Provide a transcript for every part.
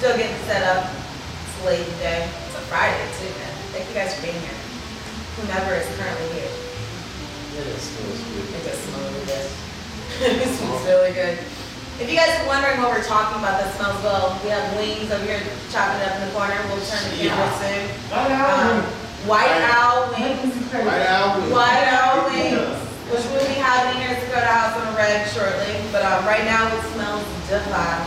Still getting set up. It's a late day. It's a Friday too, man. Thank you guys for being here. Whomever is currently here. Yeah, that smells good. It does smell really good. It smells really good. If you guys are wondering what we're talking about that smells well, we have wings over here chopping it up in the corner. We'll turn the camera soon. White Owl wings. White Owl wings. White Owl wings. Which we'll be having here at Dakota House on a red shortly. But right now it smells divine.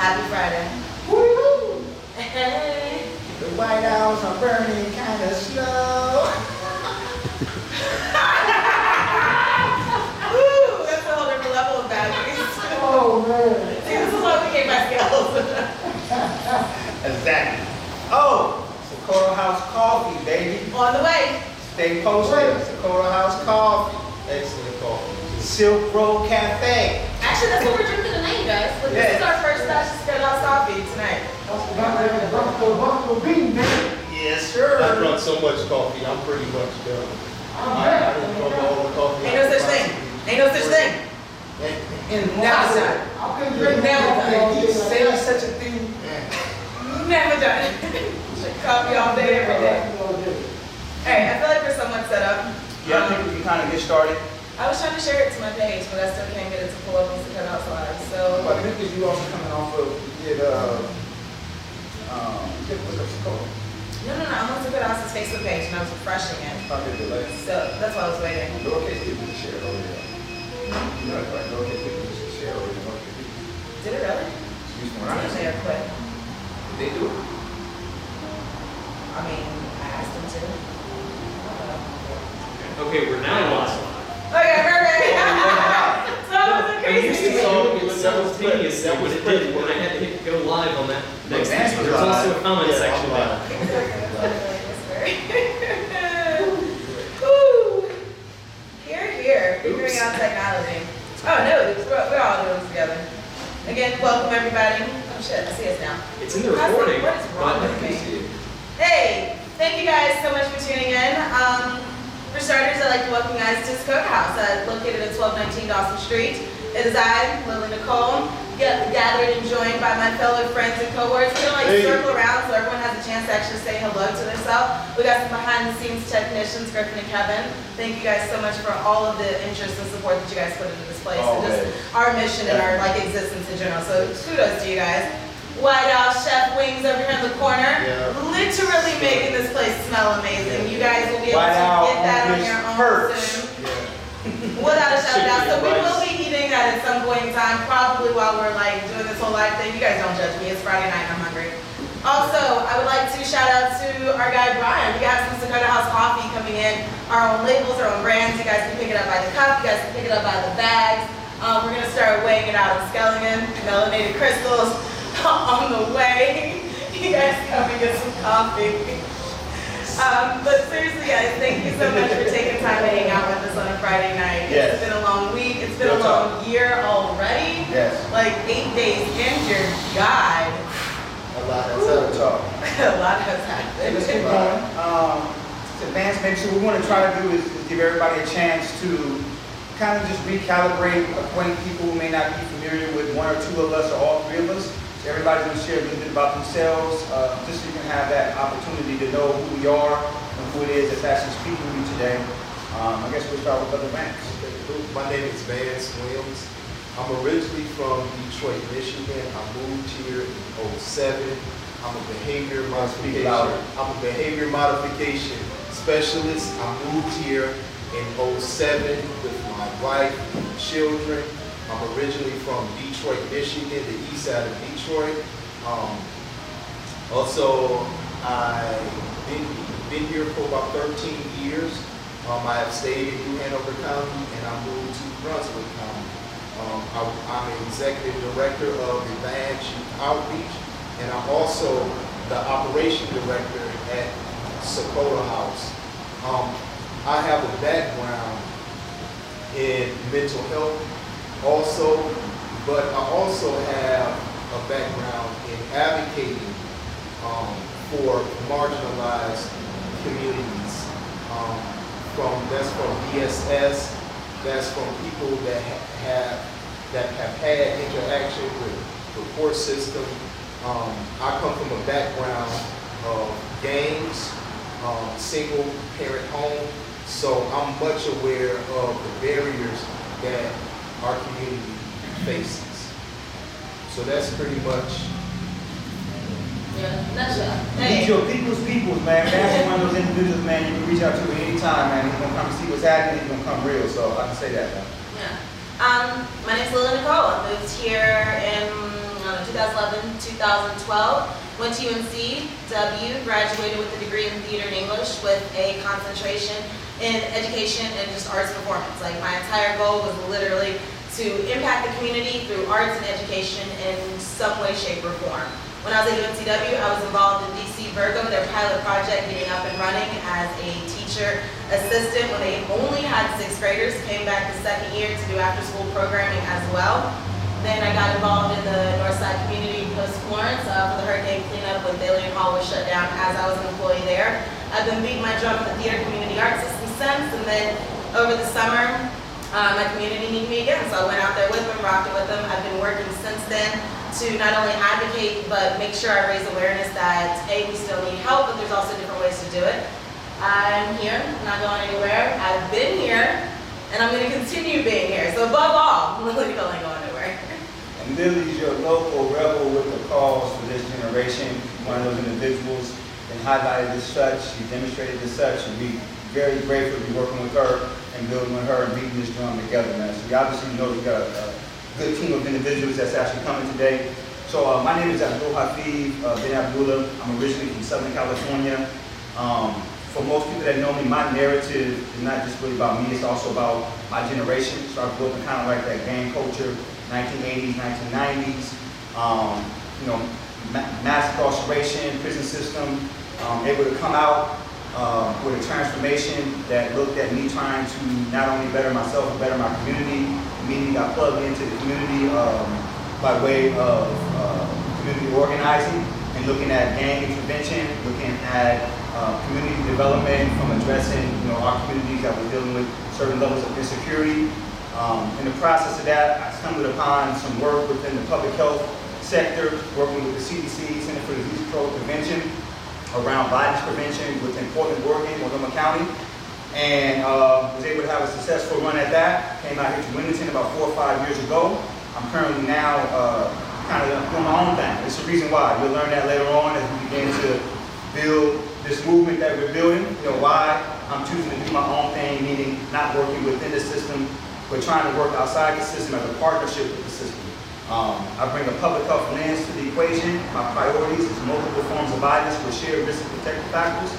Happy Friday. Woo! Hey. The white owls are burning kind of slow. Ooh, that's a whole different level of boundaries. Oh man. See, this is what became my skills. Exactly. Oh, Dakota House coffee, baby. On the way. Stay posted. Dakota House coffee. Excellent coffee. Silk Road Cafe. Actually, that's what we're drinking tonight, you guys. Look, this is our first batch of Dakota House coffee tonight. Yes, sir. I drunk so much coffee, I'm pretty much done. I didn't drink all the coffee. Ain't no such thing. Ain't no such thing. Never done. Never done. You say such a thing. Never done. Coffee all day, every day. Hey, I feel like we're somewhat set up. Yeah, I think we can kind of get started. I was trying to share it to my page, but I still can't get it to pull up on Dakota House Live. So. But I think because you also coming off of what's up, called? No, I'm on Dakota House's Facebook page and I was refreshing it. Probably delay. So that's why I was waiting. Lowercase people can share over there. You know that's right. Lowercase people can share over there. Lowercase people. Did it really? Excuse me. I they are quick. Did they do it? I mean, I asked them to. Okay, we're now live. Okay, perfect. So that was a I used crazy. to saw it simultaneous. That was it did when I had to hit go live on that next Vance one. was There's also live. a comment Yeah, section I'm about live. Woo! Here. Figuring out technology. Oh no, we're all doing this together. Again, welcome everybody. Oh shit, I see us now. It's in the recording. What is wrong but with I can me? see it. Hey, thank you guys so much for tuning in. For starters, I'd like to welcome you guys to Dakota House, located at 1219 Dawson Street. It is I, Lily Nicole, gathered and joined by my fellow friends and cohorts. We're gonna circle around so everyone has a chance to actually say hello to themselves. We got some behind-the-scenes technicians, Griffin and Kevin. Thank you guys so much for all of the interest and support that you guys put into this place and just our mission and our existence in general. So kudos to you guys. White Owl Chef Wings over here in the corner, literally making this place smell amazing. You guys will be able to get that on your own soon. Without a shout out. So we will be eating that at some point in time, probably while we're doing this whole live thing. You guys don't judge me. It's Friday night. I'm hungry. Also, I would like to shout out to our guy Brian. We got some Dakota House coffee coming in. Our own labels, our own brands. You guys can pick it up by the cup. You guys can pick it up by the bags. We're gonna start weighing it out in Skellingen. Melanated crystals on the way. You guys come and get some coffee. But seriously, guys, thank you so much for taking time to hang out with us on a Friday night. Yes. It's been a long week. It's been a long year already. Yes. Like 8 days in your guide. A lot of talk. A lot has happened. Let's keep going. To Vance, maybe so what we want to try to do is give everybody a chance to kind of just recalibrate, acquaint people who may not be familiar with one or two of us or all three of us. So everybody's going to share a little bit about themselves, just so you can have that opportunity to know who we are and who it is that's actually speaking with you today. I guess we'll start with Brother Vance. My name is Vance Williams. I'm originally from Detroit, Michigan. I moved here in 07. I'm a behavior modification specialist. I moved here in 07 with my wife and children. I'm originally from Detroit, Michigan, the east side of Detroit. Also, I've been here for about 13 years. I have stayed in New Hanover County and I moved to Brunswick County. I'm an executive director of Advanced Youth Outreach, and I'm also the operation director at Dakota House. I have a background in mental health also, but I also have a background in advocating for marginalized communities. That's from DSS, that's from people that have had interaction with the court system, I come from a background of gangs, single parent home, so I'm much aware of the barriers that our community faces. So that's pretty much. Yeah, nutshell. He's your people's, man. That's one of those individuals, man, you can reach out to at any time, man. He's gonna come see what's happening, he's gonna come real, so I can say that, man. Yeah. My name's Lily Nicole. I moved here in 2011, 2012. Went to UNCW, graduated with a degree in theater and English with a concentration in education and just arts performance. Like my entire goal was literally to impact the community through arts and education in some way, shape, or form. When I was at UNCW, I was involved in DC Virgo, their pilot project, getting up and running as a teacher assistant when they only had 6th graders. Came back the second year to do after-school programming as well. Then I got involved in the Northside community post-Florence for the hurricane cleanup when Lily Nicole was shut down as I was an employee there. I've been beating my drum in the theater community arts system since, and then over the summer, my community needed me again, so I went out there with them, rocked it with them. I've been working since then to not only advocate, but make sure I raise awareness that A, we still need help, but there's also different ways to do it. I'm here, I'm not going anywhere. I've been here, and I'm gonna continue being here. So above all, Lily Nicole ain't going nowhere. And Lily's your local rebel with the cause for this generation, one of those individuals, and highlighted as such, she demonstrated as such, and we very grateful to be working with her and building with her and beating this drum together, man. So we obviously know we got a good team of individuals that's actually coming today. So my name is Abdul Hafeedh Bin Abdullah. I'm originally from Southern California. For most people that know me, my narrative is not just really about me, it's also about my generation. So I grew up in kind of like that gang culture, 1980s, 1990s, mass incarceration, prison system, able to come out with a transformation that looked at me trying to not only better myself, but better my community. Immediately got plugged into the community by way of community organizing and looking at gang intervention, looking at community development from addressing our communities that were dealing with certain levels of insecurity. In the process of that, I stumbled upon some work within the public health sector, working with the CDC, Center for Disease Control and Prevention, around violence prevention within Portland, Oregon, Multnomah County, and was able to have a successful run at that. Came out here to Wilmington about 4 or 5 years ago. I'm currently now kind of doing my own thing. It's the reason why. You'll learn that later on as we begin to build this movement that we're building. Why I'm choosing to do my own thing, meaning not working within the system, but trying to work outside the system as a partnership with the system. I bring a public health lens to the equation. My priorities is multiple forms of violence with shared risk and protective factors.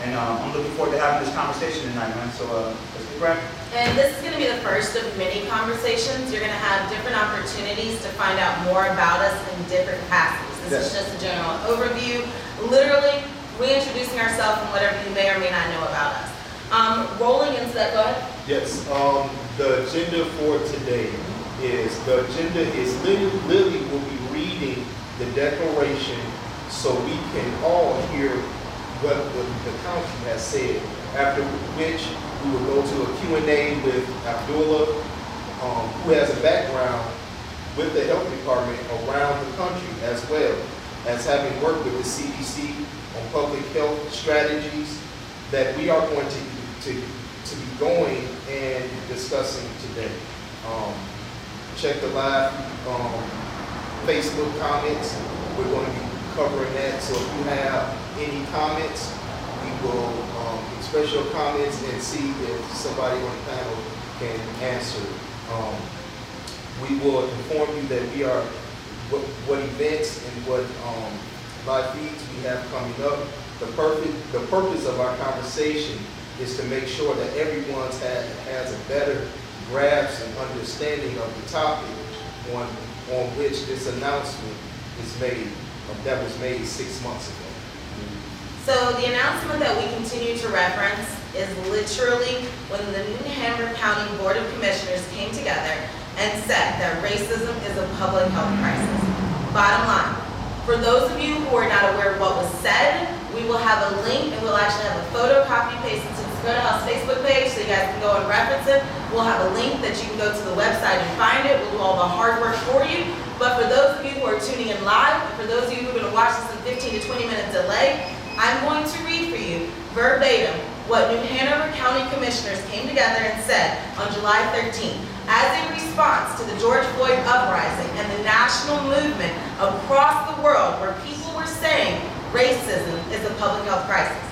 And I'm looking forward to having this conversation tonight, man. So let's get right. And this is going to be the first of many conversations. You're going to have different opportunities to find out more about us in different capacities. This is just a general overview. Literally, reintroducing ourselves and whatever you may or may not know about us. Rolling into that, go ahead. Yes, the agenda for today is, Lily will be reading the declaration so we can all hear what the council has said, after which we will go to a Q&A with Abdullah, who has a background with the health department around the country, as well as having worked with the CDC on public health strategies that we are going to be going and discussing today. Check the live Facebook comments. We're going to be covering that. So if you have any comments, we will express your comments and see if somebody on the panel can answer. We will inform you that we are what events and what live feeds we have coming up. The purpose of our conversation is to make sure that everyone has a better grasp and understanding of the topic on which this announcement is made, that was made 6 months ago. So the announcement that we continue to reference is literally when the Hanover County Board of Commissioners came together and said that racism is a public health crisis. Bottom line, for those of you who are not aware of what was said, we will have a link and we'll actually have a photocopy pasted to the Dakota House Facebook page so you guys can go and reference it. We'll have a link that you can go to the website and find it. We'll do all the hard work for you. But for those of you who are tuning in live, and for those of you who are going to watch this in 15 to 20 minute delay, I'm going to read for you verbatim what New Hanover County Commissioners came together and said on July 13th as a response to the George Floyd uprising and the national movement across the world where people were saying racism is a public health crisis.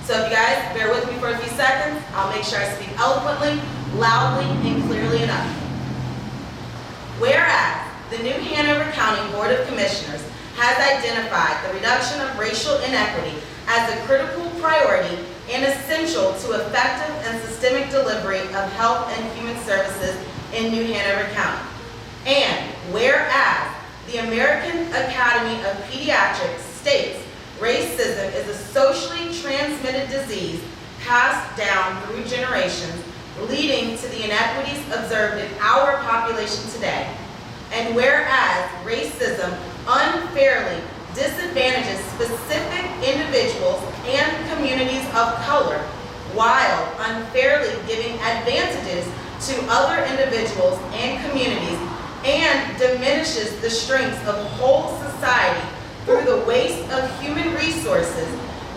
So if you guys bear with me for a few seconds, I'll make sure I speak eloquently, loudly, and clearly enough. Whereas the New Hanover County Board of Commissioners has identified the reduction of racial inequity as a critical priority and essential to effective and systemic delivery of health and human services in New Hanover County. And whereas the American Academy of Pediatrics states racism is a socially transmitted disease passed down through generations, leading to the inequities observed in our population today. And whereas racism unfairly disadvantages specific individuals and communities of color, while unfairly giving advantages to other individuals and communities, and diminishes the strengths of whole society through the waste of human resources,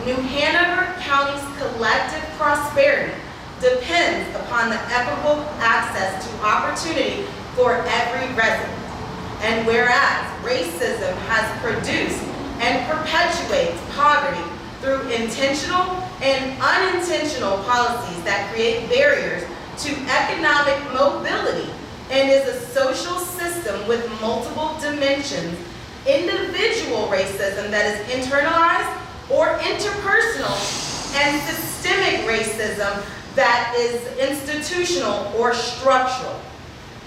New Hanover County's collective prosperity depends upon the equitable access to opportunity for every resident. And whereas racism has produced and perpetuates poverty through intentional and unintentional policies that create barriers to economic mobility and is a social system with multiple dimensions, individual racism that is internalized or interpersonal, and systemic racism that is institutional or structural.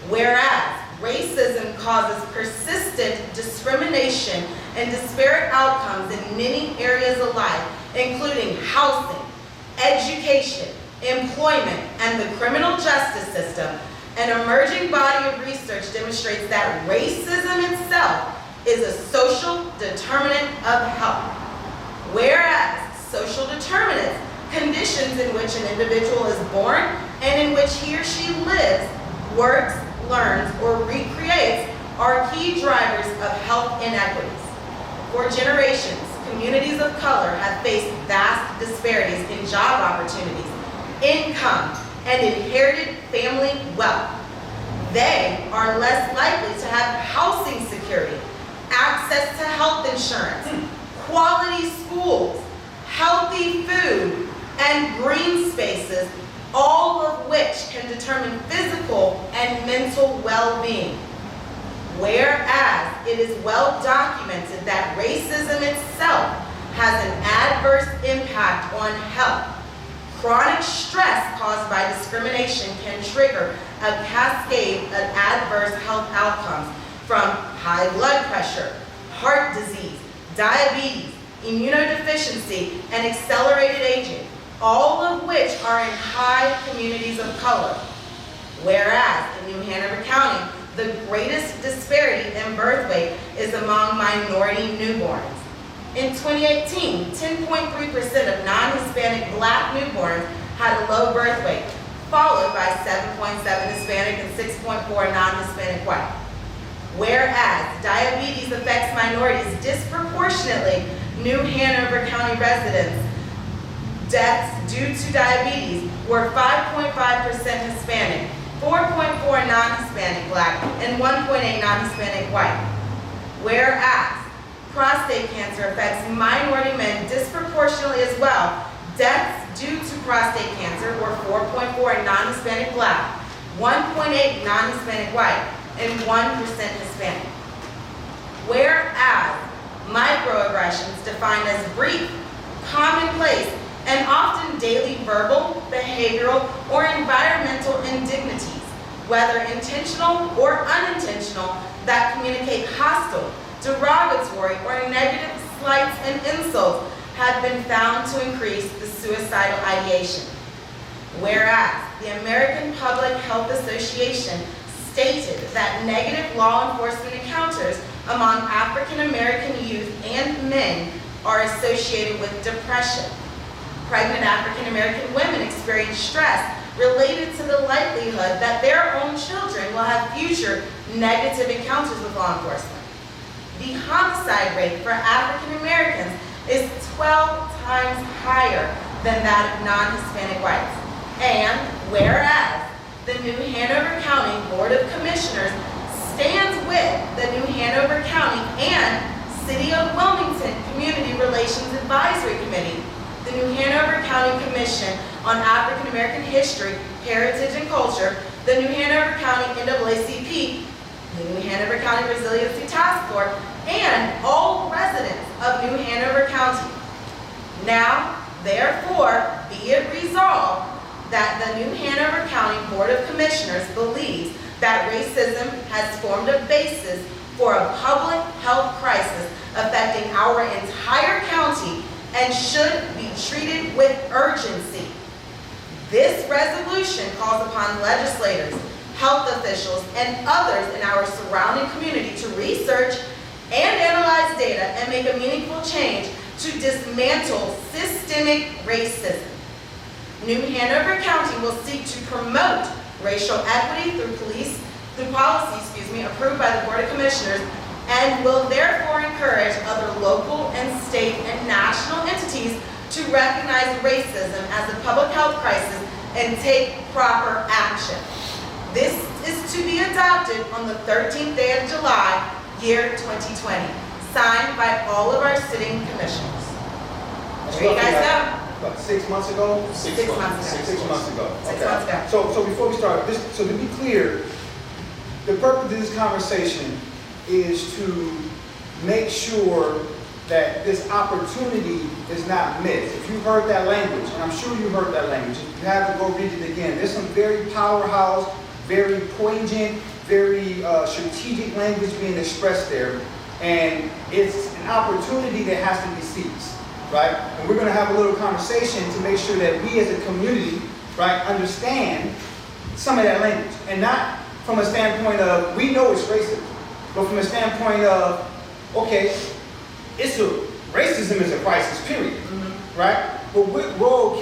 Whereas racism causes persistent discrimination and disparate outcomes in many areas of life, including housing, education, employment, and the criminal justice system, an emerging body of research demonstrates that racism itself is a social determinant of health. Whereas social determinants, conditions in which an individual is born and in which he or she lives, works, learns, or recreates, are key drivers of health inequities. For generations, communities of color have faced vast disparities in job opportunities, income, and inherited family wealth. They are less likely to have housing security, access to health insurance, quality schools, healthy food, and green spaces, all of which can determine physical and mental well-being. Whereas it is well documented that racism itself has an adverse impact on health. Chronic stress caused by discrimination can trigger a cascade of adverse health outcomes from high blood pressure, heart disease, diabetes, immunodeficiency, and accelerated aging, all of which are in high communities of color. Whereas in New Hanover County, the greatest disparity in birth weight is among minority newborns. In 2018, 10.3% of non-Hispanic Black newborns had a low birth weight, followed by 7.7 Hispanic and 6.4 non-Hispanic white. Whereas diabetes affects minorities disproportionately, New Hanover County residents' deaths due to diabetes were 5.5% Hispanic, 4.4 non-Hispanic Black, and 1.8 non-Hispanic white. Whereas prostate cancer affects minority men disproportionately as well, deaths due to prostate cancer were 4.4 non-Hispanic Black, 1.8 non-Hispanic white, and 1% Hispanic. Whereas microaggressions defined as brief, commonplace, and often daily verbal, behavioral, or environmental indignities, whether intentional or unintentional, that communicate hostile, derogatory, or negative slights and insults, have been found to increase the suicidal ideation. Whereas the American Public Health Association stated that negative law enforcement encounters among African American youth and men are associated with depression. Pregnant African American women experience stress related to the likelihood that their own children will have future negative encounters with law enforcement. The homicide rate for African Americans is 12 times higher than that of non-Hispanic whites. And whereas the New Hanover County Board of Commissioners stands with the New Hanover County and City of Wilmington Community Relations Advisory Committee, the New Hanover County Commission on African American History, Heritage, and Culture, the New Hanover County NAACP, the New Hanover County Resiliency Task Force, and all residents of New Hanover County. Now, therefore, be it resolved that the New Hanover County Board of Commissioners believes that racism has formed a basis for a public health crisis affecting our entire county and should be treated with urgency. This resolution calls upon legislators, health officials, and others in our surrounding community to research and analyze data and make a meaningful change to dismantle systemic racism. New Hanover County will seek to promote racial equity through policy approved by the Board of Commissioners, and will therefore encourage other local and state and national entities to recognize racism as a public health crisis and take proper action. This is to be adopted on the 13th day of July, year 2020, signed by all of our sitting commissioners. There you guys go. What, 6 months ago? 6 months ago. 6 months ago. 6 months ago. So before we start, so to be clear, the purpose of this conversation is to make sure that this opportunity is not missed. If you heard that language, and I'm sure you heard that language, if you haven't, go read it again. There's some very powerhouse, very poignant, very strategic language being expressed there. And it's an opportunity that has to be seized, right? And we're gonna have a little conversation to make sure that we as a community, right, understand some of that language. And not from a standpoint of, we know it's racism, but from a standpoint of, okay, racism is a crisis, period, right? But what role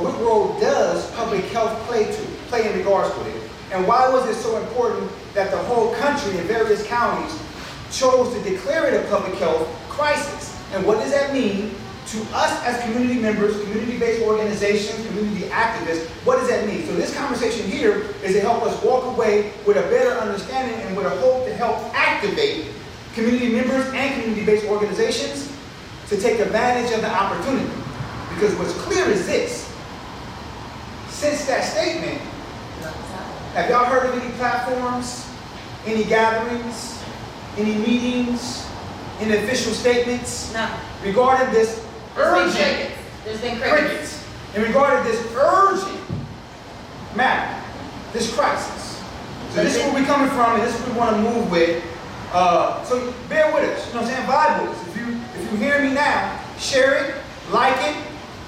what role does public health play in regards to it? And why was it so important that the whole country in various counties chose to declare it a public health crisis? And what does that mean to us as community members, community-based organizations, community activists? What does that mean? So this conversation here is to help us walk away with a better understanding and with a hope to help activate community members and community-based organizations to take advantage of the opportunity. Because what's clear is this: since that statement, have y'all heard of any platforms, any gatherings, any meetings, any official statements? No. Regarding this urgent, There's been crickets. and regarding this urgent matter, this crisis. So this is where we're coming from, and this is what we want to move with. So bear with us, you know what I'm saying? Vibe with us. If you hear me now, share it, like it,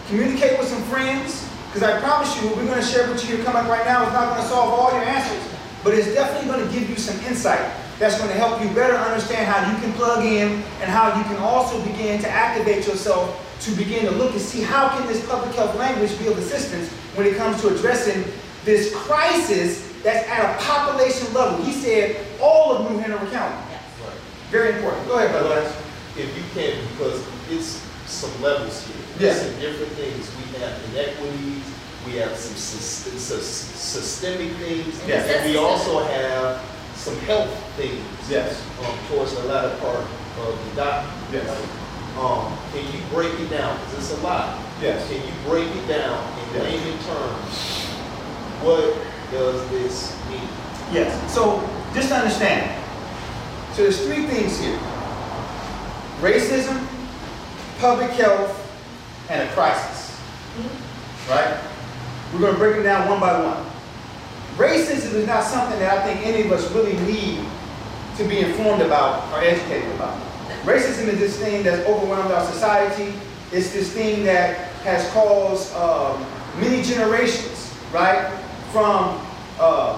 communicate with some friends, because I promise you what we're going to share with you here coming up right now is not going to solve all your answers, but it's definitely going to give you some insight that's going to help you better understand how you can plug in and how you can also begin to activate yourself to begin to look and see how can this public health language be of assistance when it comes to addressing this crisis that's at a population level. He said all of New Hanover County. Yes. Right. Very important. Go ahead, brother. If you can, because it's some levels here. Yeah. Some different things. We have inequities, we have some systemic things, Yes. and we also have some health things. Yes. Towards the latter part of the document. Yes. Can you break it down? Because it's a lot. Yes. Can you break it down in layman terms? What does this mean? Yes. So just to understand, so there's three things here: racism, public health, and a crisis. Right? We're going to break them down one by one. Racism is not something that I think any of us really need to be informed about or educated about. Racism is this thing that's overwhelmed our society. It's this thing that has caused many generations, right, from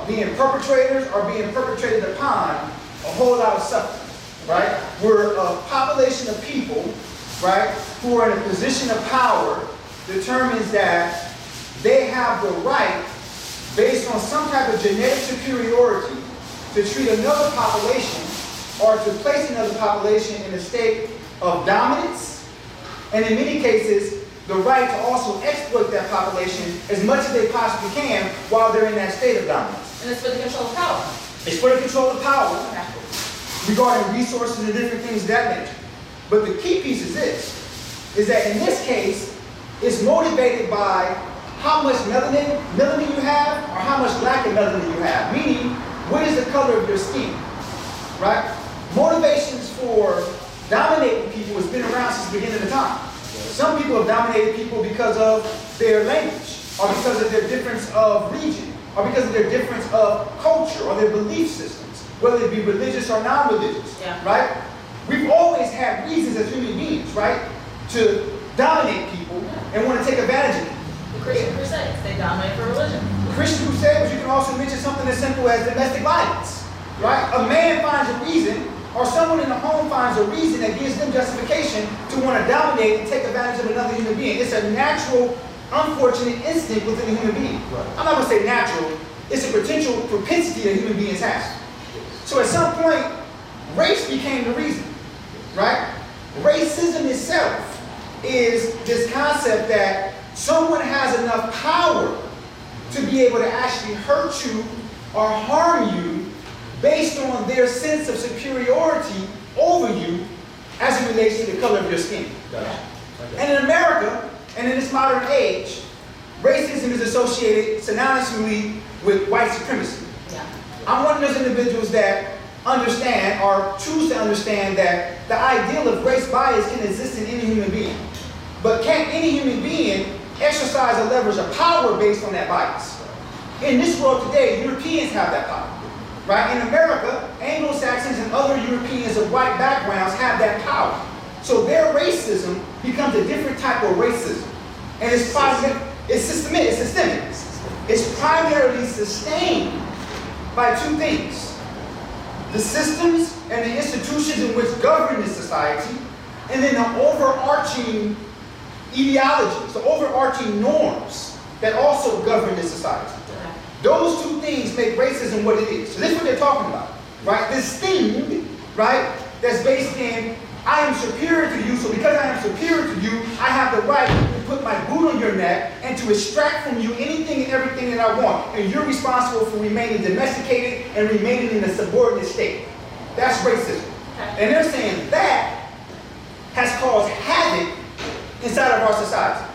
being perpetrators or being perpetrated upon, a whole lot of suffering, right? We're a population of people, right, who are in a position of power determines that they have the right, based on some type of genetic superiority, to treat another population or to place another population in a state of dominance, and in many cases, the right to also exploit that population as much as they possibly can while they're in that state of dominance. And it's for the control of power. It's for the control of power regarding resources and different things of that nature. But the key piece is this, is that in this case, it's motivated by how much melanin you have or how much lack of melanin you have, meaning what is the color of your skin, right? Motivations for dominating people has been around since the beginning of time. Some people have dominated people because of their language, or because of their difference of region, or because of their difference of culture, or their belief systems, whether it be religious or non-religious, right? We've always had reasons as human beings, right, to dominate people and want to take advantage of them. The Christian Crusades, they dominate for religion. Christian Crusades, you can also mention something as simple as domestic violence, right? A man finds a reason, or someone in the home finds a reason that gives them justification to want to dominate and take advantage of another human being. It's a natural, unfortunate instinct within a human being. Right. I'm not going to say natural, it's a potential propensity that human beings have. So at some point, race became the reason, right? Racism itself is this concept that someone has enough power to be able to actually hurt you or harm you based on their sense of superiority over you as it relates to the color of your skin. And in America, and in this modern age, racism is associated synonymously with white supremacy. I'm one of those individuals that understand or choose to understand that the ideal of race bias can exist in any human being. But can't any human being exercise a leverage of power based on that bias? In this world today, Europeans have that power. Right? In America, Anglo-Saxons and other Europeans of white backgrounds have that power. So their racism becomes a different type of racism. And it's systemic. It's primarily sustained by two things: the systems and the institutions in which govern this society, and then the overarching ideologies, the overarching norms that also govern this society. Those two things make racism what it is. So this is what they're talking about, right? This thing, right, that's based in, I am superior to you, so because I am superior to you, I have the right to put my boot on your neck and to extract from you anything and everything that I want. And you're responsible for remaining domesticated and remaining in a subordinate state. That's racism. And they're saying that has caused havoc inside of our society.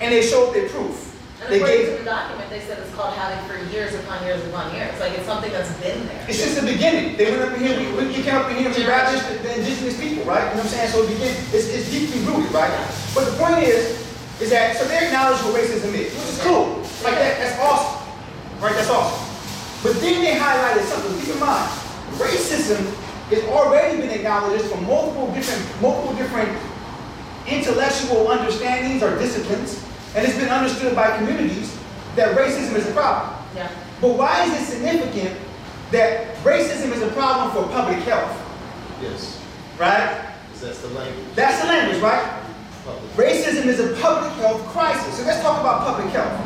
And they showed their proof. And according to the document, they said it's called havoc for years upon years upon years. Like it's something that's been there. It's just the beginning. They went up in here, we came up in here and we ravaged the indigenous people, right? You know what I'm saying? So it's deeply rooted, right? But the point is that, so they acknowledge what racism is, which is cool. Like that's awesome. Right? That's awesome. But then they highlighted something. Keep in mind, racism has already been acknowledged from multiple different intellectual understandings or disciplines. And it's been understood by communities that racism is a problem. But why is it significant that racism is a problem for public health? Yes. Right? Because that's the language. That's the language, right? Racism is a public health crisis. So let's talk about public health.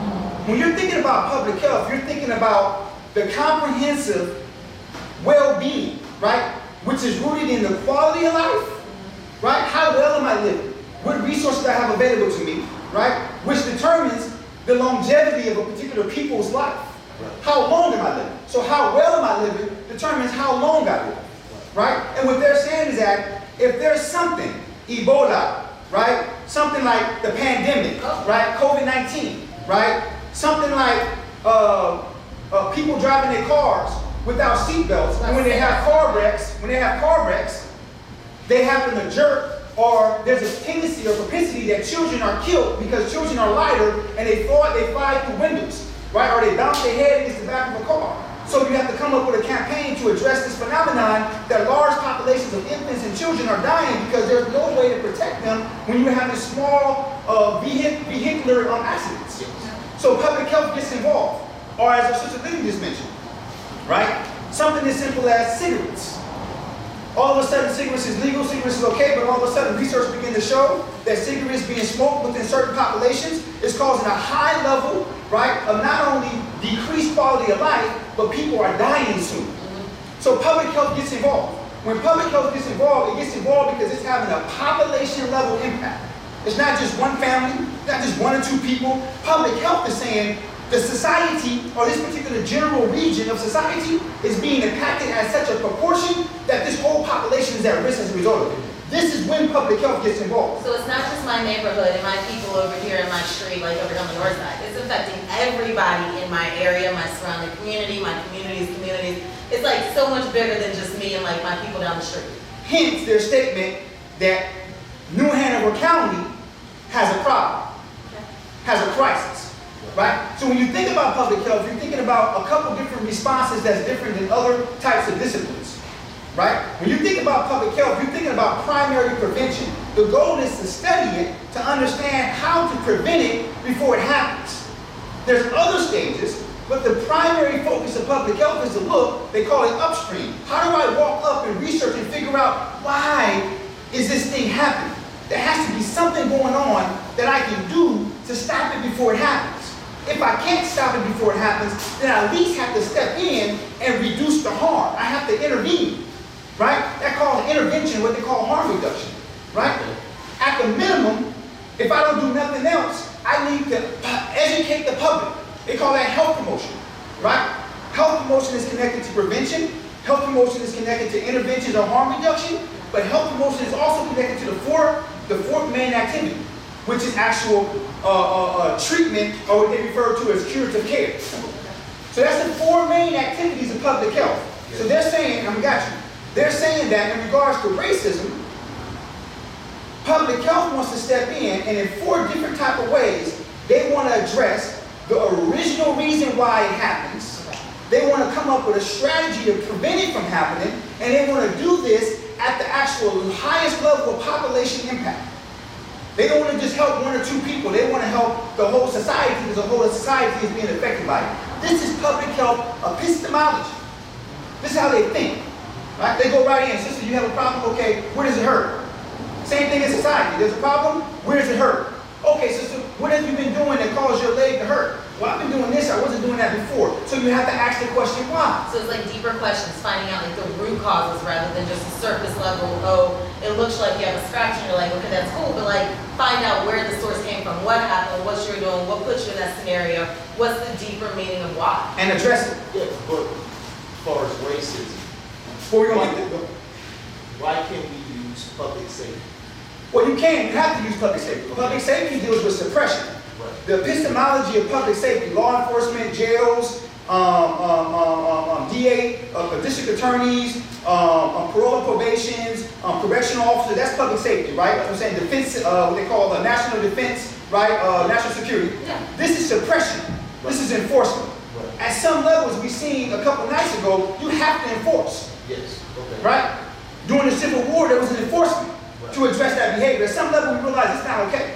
When you're thinking about public health, you're thinking about the comprehensive well-being, right? Which is rooted in the quality of life, right? How well am I living? What resources do I have available to me? Right? Which determines the longevity of a particular people's life. How long am I living? So how well am I living determines how long I live. Right? And what they're saying is that if there's something, Ebola, right? Something like the pandemic, right? COVID-19, right? Something like people driving their cars without seatbelts. And when they have car wrecks, they happen to jerk. Or there's a tendency or propensity that children are killed because children are lighter and they fly through windows, right? Or they bounce their head against the back of a car. So you have to come up with a campaign to address this phenomenon that large populations of infants and children are dying because there's no way to protect them when you have these small vehicular accidents. So public health gets involved. Or as our sister Lily just mentioned, right? Something as simple as cigarettes. All of a sudden, cigarettes is legal, cigarettes is okay, but all of a sudden, research began to show that cigarettes being smoked within certain populations is causing a high level, right, of not only decreased quality of life, but people are dying soon. So public health gets involved. When public health gets involved, it gets involved because it's having a population level impact. It's not just one family, not just one or two people. Public health is saying the society, or this particular general region of society, is being impacted at such a proportion that this whole population is at risk as a result of it. This is when public health gets involved. So it's not just my neighborhood and my people over here in my street, like over on the north side. It's affecting everybody in my area, my surrounding community, my communities. It's like so much bigger than just me and like my people down the street. Hence their statement that New Hanover County has a problem, has a crisis, right? So when you think about public health, you're thinking about a couple different responses that's different than other types of disciplines, right? When you think about public health, you're thinking about primary prevention. The goal is to study it, to understand how to prevent it before it happens. There's other stages, but the primary focus of public health is to look, they call it upstream. How do I walk up and research and figure out why is this thing happening? There has to be something going on that I can do to stop it before it happens. If I can't stop it before it happens, then I at least have to step in and reduce the harm. I have to intervene, right? That's called intervention, what they call harm reduction, right? At the minimum, if I don't do nothing else, I need to educate the public. They call that health promotion, right? Health promotion is connected to prevention. Health promotion is connected to interventions or harm reduction. But health promotion is also connected to the fourth main activity, which is actual treatment, or what they refer to as curative care. So that's the four main activities of public health. So they're saying, they're saying that in regards to racism, public health wants to step in, and in four different type of ways, they want to address the original reason why it happens. They want to come up with a strategy to prevent it from happening, and they want to do this at the actual highest level of population impact. They don't want to just help one or two people. They want to help the whole society, because the whole society is being affected by it. This is public health epistemology. This is how they think, right? They go right in. Sister, you have a problem? Okay, where does it hurt? Same thing in society. There's a problem. Where does it hurt? Okay, sister, what have you been doing that caused your leg to hurt? Well, I've been doing this. I wasn't doing that before. So you have to ask the question, why? So it's like deeper questions, finding out like the root causes rather than just a surface level, oh, it looks like you have a scratch and you're like, okay, that's cool, but like find out where the source came from, what happened, what you're doing, what put you in that scenario, what's the deeper meaning of why. And address it. Yes, but as far as racism, why can't we use public safety? Well, you can. You have to use public safety. Public safety deals with suppression. Right. The epistemology of public safety, law enforcement, jails, DA, district attorneys, parole and probations, correctional officers, that's public safety, right? I'm saying defense, what they call national defense, right? National security. Yeah. This is suppression. Right. This is enforcement. Right. At some levels, we've seen a couple nights ago, you have to enforce. Yes. Okay. Right? During the Civil War, there was an enforcement to address that behavior. At some level, we realize it's not okay.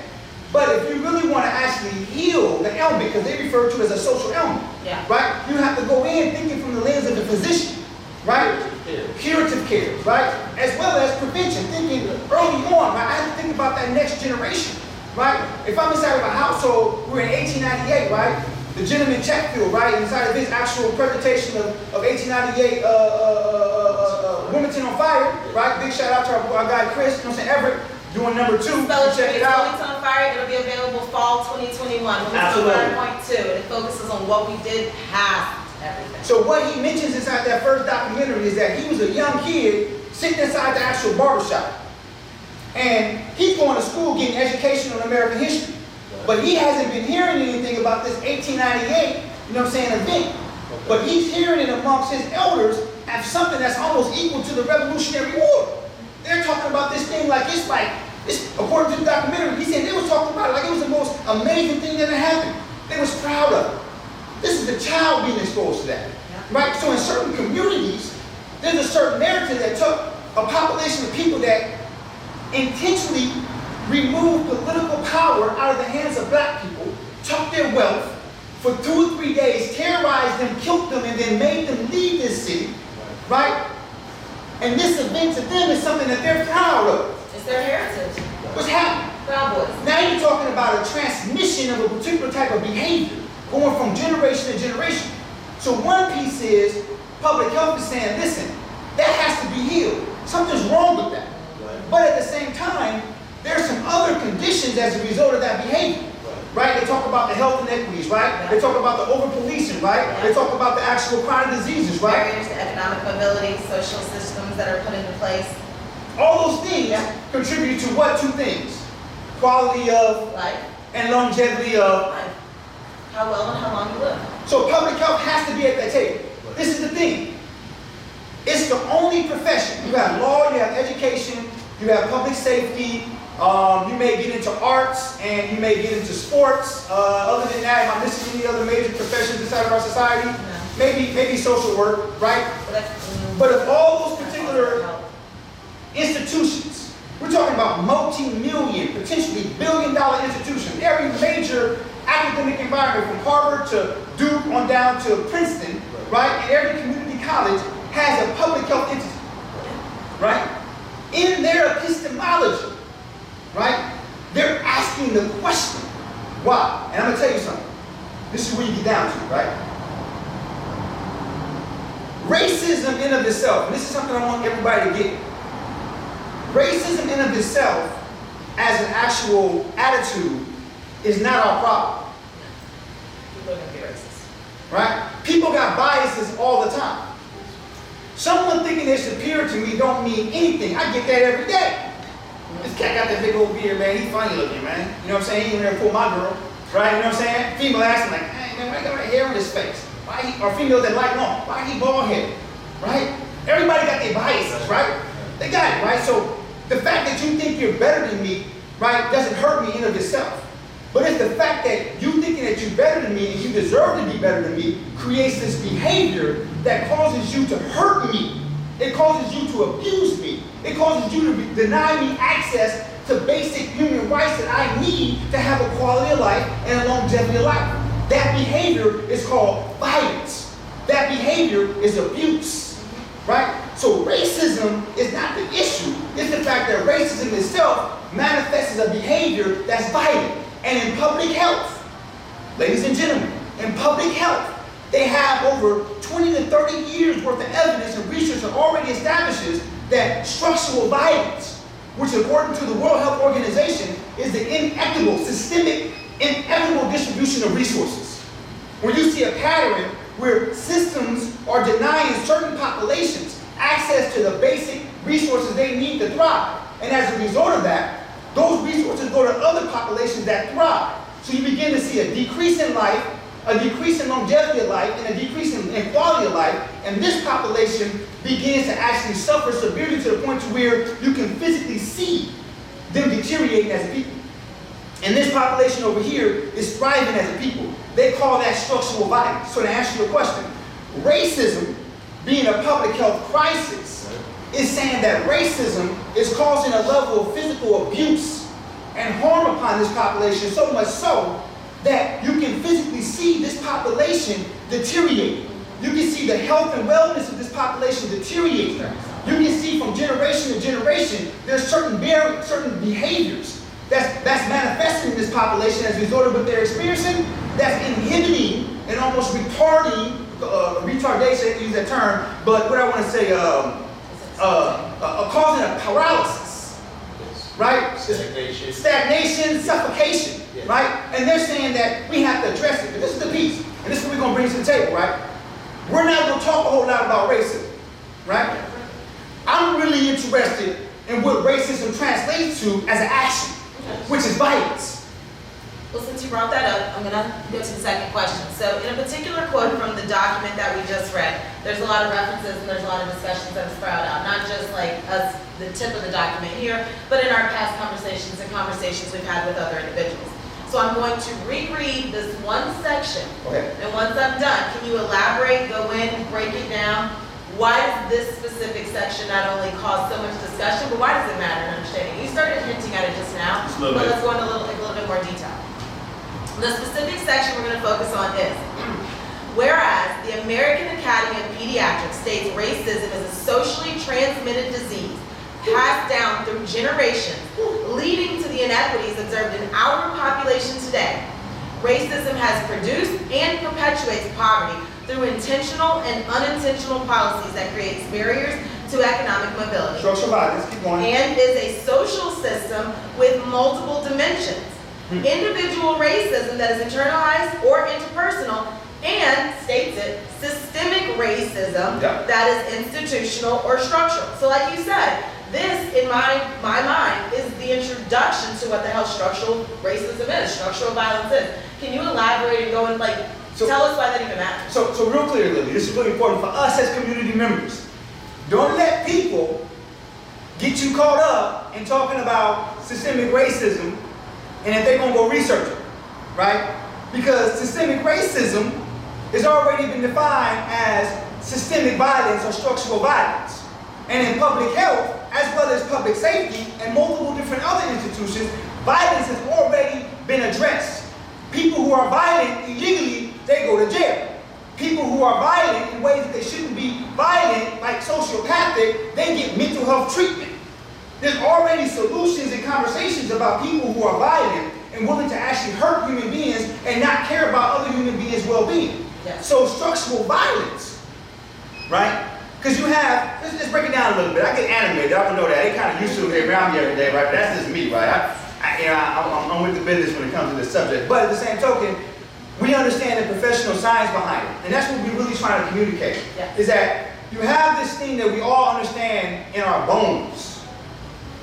But if you really want to actually heal the ailment, because they refer to it as a social ailment, right? You have to go in thinking from the lens of the physician, right? Curative care, right? As well as prevention, thinking early on, right? I have to think about that next generation, right? If I'm inside of a household, we're in 1898, right? The gentleman Chatfield, right? Inside of his actual presentation of 1898, Wilmington on Fire, right? Big shout out to our guy Chris, you know what I'm saying, Everett, doing number 2. Check it out. Wilmington on Fire, it'll be available fall 2021. Absolutely. 5.2, and it focuses on what we did past everything. So what he mentions inside that first documentary is that he was a young kid sitting inside the actual barbershop. And he's going to school getting education on American history. But he hasn't been hearing anything about this 1898, you know what I'm saying, event. But he's hearing it amongst his elders as something that's almost equal to the Revolutionary War. They're talking about this thing like it's according to the documentary, he said they was talking about it like it was the most amazing thing that had happened. They was proud of it. This is the child being exposed to that, right? So in certain communities, there's a certain narrative that took a population of people that intentionally removed political power out of the hands of black people, took their wealth for 2 or 3 days, terrorized them, killed them, and then made them leave this city, right? And this event to them is something that they're proud of. It's their heritage. What's happening? Proud Boys. Now you're talking about a transmission of a particular type of behavior going from generation to generation. So one piece is public health is saying, listen, That has to be healed. Something's wrong with that. But at the same time, there's some other conditions as a result of that behavior. Right? They talk about the health inequities, right? They talk about the over-policing, right? They talk about the actual chronic diseases, right? Barriers to economic mobility, social systems that are put into place. All those things contribute to what? Two things. Quality of Life. and longevity of. Life. How well and how long you live. So public health has to be at that table. This is the thing. It's the only profession. You have law, you have education, you have public safety, you may get into arts, and you may get into sports. Other than that, am I missing any other major professions inside of our society? No. Maybe social work, right? But of all those particular institutions, we're talking about multi-million, potentially billion-dollar institutions. Every major academic environment, from Harvard to Duke on down to Princeton, right? And every community college has a public health entity, right? In their epistemology, right? They're asking the question, why? And I'm gonna tell you something. This is where you get down to, right? Racism in of itself, and this is something I want everybody to get. Racism in of itself, as an actual attitude, is not our problem. People are going to be racist. Right? People got biases all the time. Someone thinking they're superior to me don't mean anything. I get that every day. This cat got that big old beard, man. He's funny looking, man. You know what I'm saying? He even there pull my girl. Right? You know what I'm saying? Female asking like, hey man, why he got that hair on his face? Why he, or females that like long, why he bald headed? Right? Everybody got their biases, right? They got it, right? So the fact that you think you're better than me, right, doesn't hurt me in of itself. But it's the fact that you thinking that you're better than me and you deserve to be better than me creates this behavior that causes you to hurt me. It causes you to abuse me. It causes you to deny me access to basic human rights that I need to have a quality of life and a longevity of life. That behavior is called violence. That behavior is abuse, right? So racism is not the issue. It's the fact that racism itself manifests as a behavior that's violent. And in public health, ladies and gentlemen, in public health, they have over 20 to 30 years worth of evidence and research that already establishes that structural violence, which according to the World Health Organization is the inequitable, systemic, inequitable distribution of resources. When you see a pattern where systems are denying certain populations access to the basic resources they need to thrive, and as a result of that, those resources go to other populations that thrive. So you begin to see a decrease in life, a decrease in longevity of life, and a decrease in quality of life, and this population begins to actually suffer severely to the point to where you can physically see them deteriorating as a people. And this population over here is thriving as a people. They call that structural violence. So to answer your question, racism, being a public health crisis, is saying that racism is causing a level of physical abuse and harm upon this population, so much so that you can physically see this population deteriorate. You can see the health and wellness of this population deteriorate. You can see from generation to generation, there's certain behaviors that's manifesting in this population as a result of what they're experiencing, that's inhibiting and almost retarding, retardation, I hate to use that term, but what I want to say, causing a paralysis, right? Stagnation, suffocation, right? And they're saying that we have to address it. But this is the piece, and this is what we're going to bring to the table, right? We're not going to talk a whole lot about racism, right? I'm really interested in what racism translates to as an action, which is violence. Well, since you brought that up, I'm going to go to the second question. So in a particular quote from the document that we just read, there's a lot of references and there's a lot of discussions that sprout out, not just like us, the tip of the document here, but in our past conversations and conversations we've had with other individuals. So I'm going to reread this one section, and once I'm done, can you elaborate, go in, break it down? Why does this specific section not only cause so much discussion, but why does it matter in understanding? You started hinting at it just now, but let's go into a little bit more detail. The specific section we're going to focus on is, whereas the American Academy of Pediatrics states racism is a socially transmitted disease passed down through generations, leading to the inequities observed in our population today. Racism has produced and perpetuates poverty through intentional and unintentional policies that creates barriers to economic mobility, Structural violence, keep going. and is a social system with multiple dimensions. Individual racism that is internalized or interpersonal, and, states it, systemic racism Yep. that is institutional or structural. So like you said, this, in my mind, is the introduction to what the hell structural racism is, structural violence is. Can you elaborate and go and tell us why that even matters? So real clear, Lily, this is really important for us as community members. Don't let people get you caught up in talking about systemic racism and if they're going to go research it, right? Because systemic racism has already been defined as systemic violence or structural violence. And in public health, as well as public safety and multiple different other institutions, violence has already been addressed. People who are violent illegally, they go to jail. People who are violent in ways that they shouldn't be violent, like sociopathic, they get mental health treatment. There's already solutions and conversations about people who are violent and willing to actually hurt human beings and not care about other human beings' well-being. Yes. So structural violence, right? Because you have, let's break it down a little bit. I get animated, I don't know that. They kind of used to it around me every day, right? But that's just me, right? I'm with the business when it comes to this subject. But at the same token, we understand the professional science behind it. And that's what we're really trying to communicate. Yeah. Is that you have this thing that we all understand in our bones.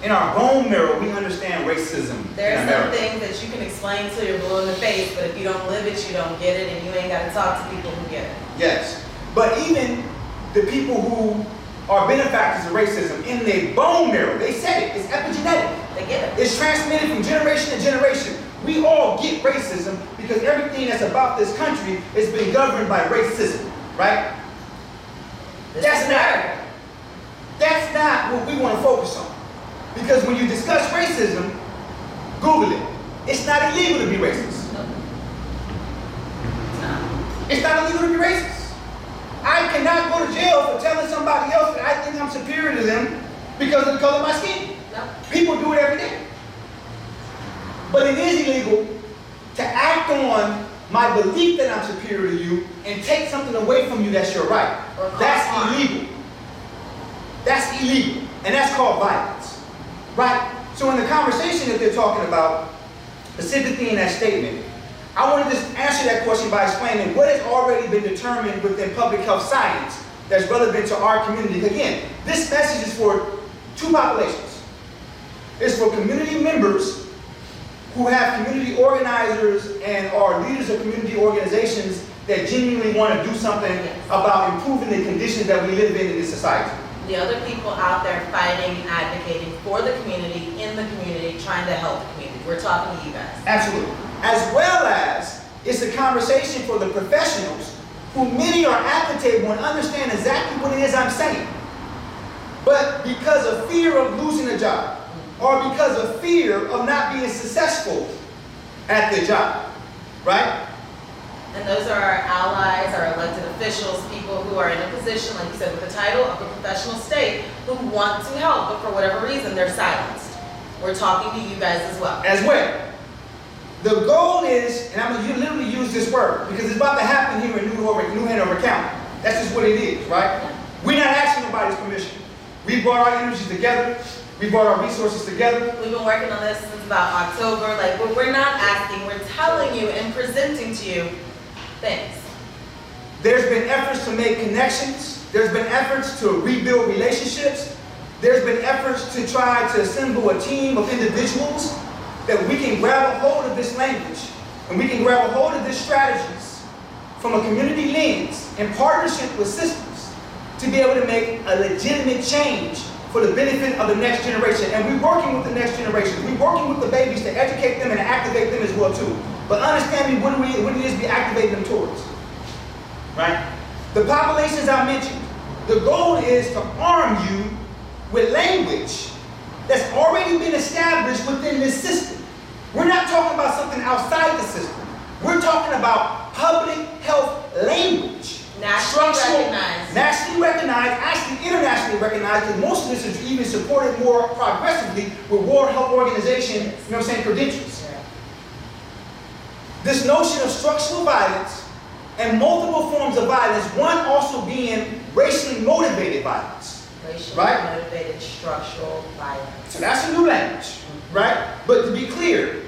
In our bone marrow, we understand racism. There in are some America. things that you can explain till you're blue in the face, but if you don't live it, you don't get it, and you ain't got to talk to people who get it. Yes. But even the people who are benefactors of racism, in their bone marrow, they said it, it's epigenetic. They get it. It's transmitted from generation to generation. We all get racism because everything that's about this country has been governed by racism, right? That's not what we want to focus on. Because when you discuss racism, Google it. It's not illegal to be racist. No. It's not illegal to be racist. I cannot go to jail for telling somebody else that I think I'm superior to them because of the color of my skin. No. People do it every day. But it is illegal to act on my belief that I'm superior to you and take something away from you that's your right. Or cause That's harm. illegal. That's illegal. And that's called violence. Right? So in the conversation that they're talking about, specifically in that statement, I want to just answer that question by explaining what has already been determined within public health science that's relevant to our community. Again, this message is for two populations. It's for community members who have community organizers and are leaders of community organizations that genuinely want to do something about improving the conditions that we live in this society. The other people out there fighting and advocating for the community, in the community, trying to help the community. We're talking to you guys. Absolutely. As well as it's a conversation for the professionals who many are at the table and understand exactly what it is I'm saying. But because of fear of losing a job, or because of fear of not being successful at their job, right? And those are our allies, our elected officials, people who are in a position, like you said, with the title of a professional state, who want to help, but for whatever reason, they're silenced. We're talking to you guys as well. As well. The goal is, and I'm going to literally use this word, because it's about to happen here in New Hanover County. That's just what it is, right? We're not asking nobody's permission. We brought our energies together. We brought our resources together. We've been working on this since about October. Like, we're not asking, we're telling you and presenting to you things. There's been efforts to make connections. There's been efforts to rebuild relationships. There's been efforts to try to assemble a team of individuals that we can grab a hold of this language and we can grab a hold of these strategies from a community lens in partnership with systems to be able to make a legitimate change for the benefit of the next generation. And we're working with the next generation. We're working with the babies to educate them and activate them as well too. But understand me what it is we activate them towards. Right? The populations I mentioned, the goal is to arm you with language that's already been established within this system. We're not talking about something outside the system. We're talking about public health language. Nationally recognized, actually internationally recognized, because most of this is even supported more progressively with World Health Organization, you know what I'm saying, credentials. Yeah. This notion of structural violence and multiple forms of violence, one also being racially motivated violence. Racially Right? motivated structural violence. So that's a new language, right? But to be clear,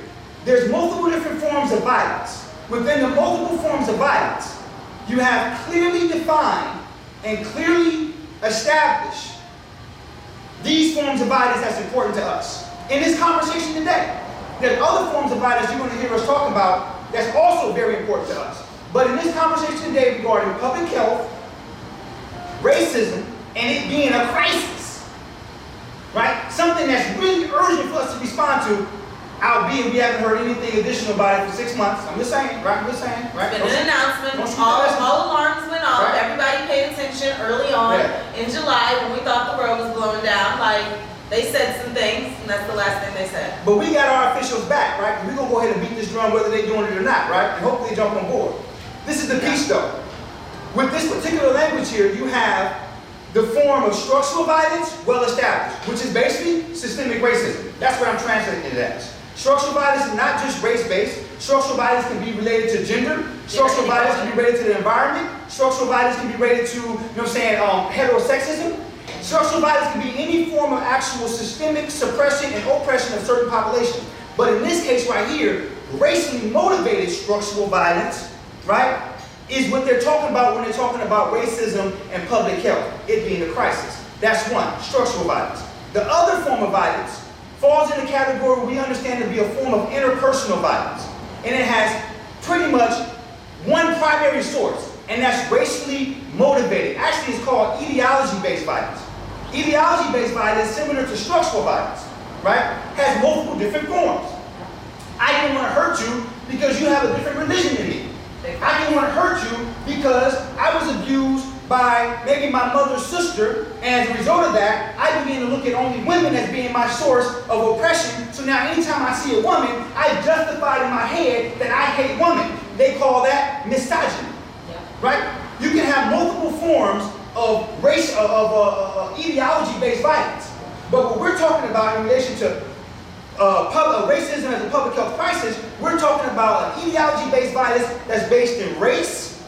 there's multiple different forms of violence. Within the multiple forms of violence, you have clearly defined and clearly established these forms of violence that's important to us. In this conversation today, there's other forms of violence you're going to hear us talk about that's also very important to us. But in this conversation today regarding public health, racism, and it being a crisis, right? Something that's really urgent for us to respond to, albeit we haven't heard anything additional about it for 6 months. I'm just saying, right? I'm just saying, right? It's been an announcement. don't shoot All the messenger. alarms went off. Right. Everybody paid attention early on Yeah. in July when we thought the world was blowing down. Like, they said some things, and that's the last thing they said. But we got our officials back, right? We're going to go ahead and beat this drum whether they're doing it or not, right? And hopefully they jump on board. This is the piece, though. With this particular language here, you have the form of structural violence well established, which is basically systemic racism. That's what I'm translating it as. Structural violence is not just race-based. Structural violence can be related to gender. Structural violence can be related to the environment. Structural violence can be related to, heterosexism. Structural violence can be any form of actual systemic suppression and oppression of certain populations. But in this case right here, racially motivated structural violence, right, is what they're talking about when they're talking about racism and public health, it being a crisis. That's one, structural violence. The other form of violence falls in the category we understand to be a form of interpersonal violence. And it has pretty much one primary source, and that's racially motivated. Actually, it's called ideology-based violence. Ideology-based violence, similar to structural violence, right, has multiple different forms. I didn't want to hurt you because you have a different religion than me. I didn't want to hurt you because I was abused by maybe my mother's sister, and as a result of that, I began to look at only women as being my source of oppression. So now anytime I see a woman, I justify in my head that I hate women. They call that misogyny, right? You can have multiple forms of race, ideology-based violence. But what we're talking about in relation to racism as a public health crisis, we're talking about an ideology-based violence that's based in race,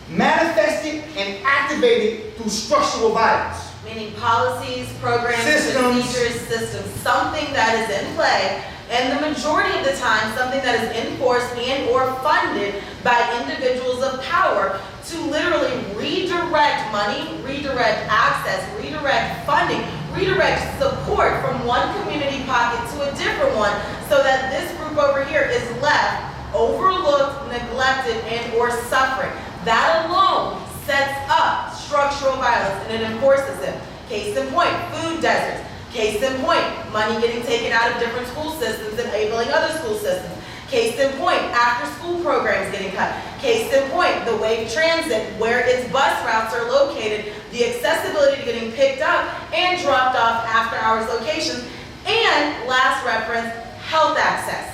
manifested and activated through structural violence. Meaning policies, programs, Systems. procedures, systems, something that is in play, and the majority of the time, something that is enforced and or funded by individuals of power to literally redirect money, redirect access, redirect funding, redirect support from one community pocket to a different one, so that this group over here is left overlooked, neglected, and or suffering. That alone sets up structural violence and it enforces it. Case in point, food deserts. Case in point, money getting taken out of different school systems and enabling other school systems. Case in point, after school programs getting cut. Case in point, the wave transit, where its bus routes are located, the accessibility to getting picked up and dropped off after hours locations, and last reference, health access.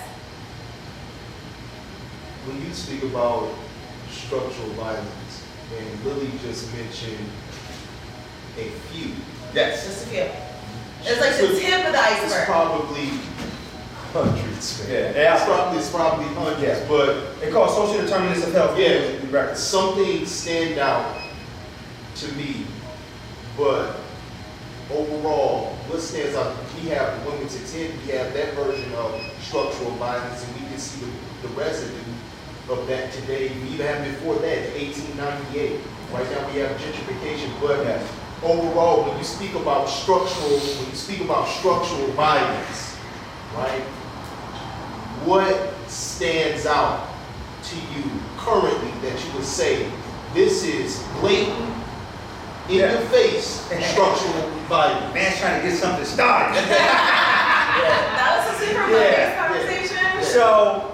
When you speak about structural violence, and Lily just mentioned a few. Yes. Just a few. It's like the tip of the It's iceberg. probably hundreds, man. Yeah. It's probably hundreds, Yeah. but They call social determinants of health. yeah, some things stand out to me, but overall, what stands out, we have Wilmington 10, we have that version of structural violence, and we can see the residue of that today. We even have before that, 1898. Right now we have gentrification, but Yes. overall, when you speak about structural violence, right? What stands out to you currently that you would say this is blatant, in Yeah. your face structural violence? Man's trying to get something started. That was a super Yeah. conversation. So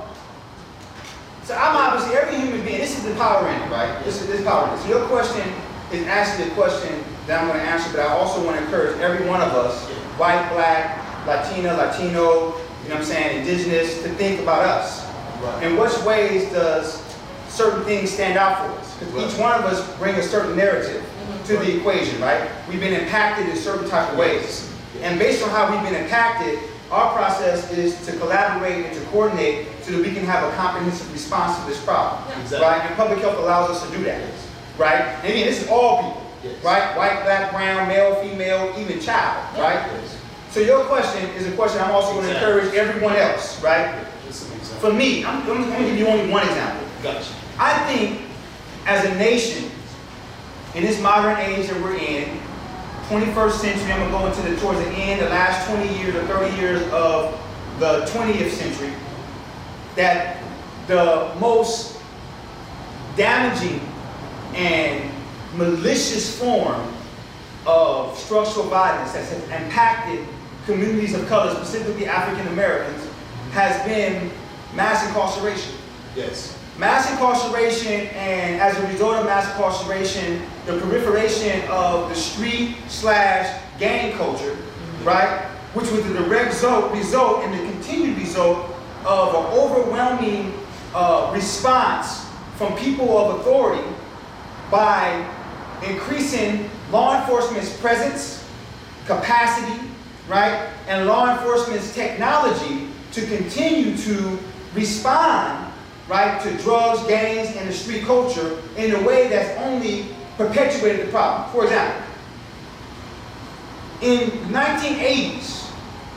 I'm obviously, every human being, this is the power in it, right? This is power in it. So your question is actually the question that I'm going to answer, but I also want to encourage every one of us, white, black, Latina, Latino, you know what I'm saying, indigenous, to think about us. Right. In which ways does certain things stand out for us? Because each one of us bring a certain narrative to the equation, right? We've been impacted in certain type of ways. And based on how we've been impacted, our process is to collaborate and to coordinate so that we can have a comprehensive response to this problem, Exactly. right? And public health allows us to do that, right? And again, this is all people. Yes. right? White, black, brown, male, female, even child, right? Yes. So your question is a question I'm also going to encourage everyone else, right? Just an example. For me, I'm going to give you only one example. Gotcha. I think as a nation, in this modern age that we're in, 21st century, I'm going to go into towards the end, the last 20 years or 30 years of the 20th century, that the most damaging and malicious form of structural violence that has impacted communities of color, specifically African Americans, has been mass incarceration. Yes. Mass incarceration, and as a result of mass incarceration, the proliferation of the street/gang culture, right? Which was the direct result and the continued result of an overwhelming response from people of authority by increasing law enforcement's presence, capacity, right? And law enforcement's technology to continue to respond, right, to drugs, gangs, and the street culture in a way that's only perpetuated the problem. For example, in the 1980s,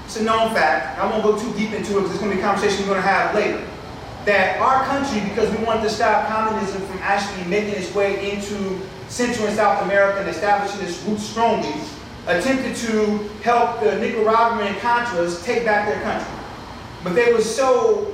it's a known fact, I won't go too deep into it because it's going to be a conversation we're going to have later, that our country, because we wanted to stop communism from actually making its way into Central and South America and establishing its roots strongly, attempted to help the Nicaraguan Contras take back their country. But they were so,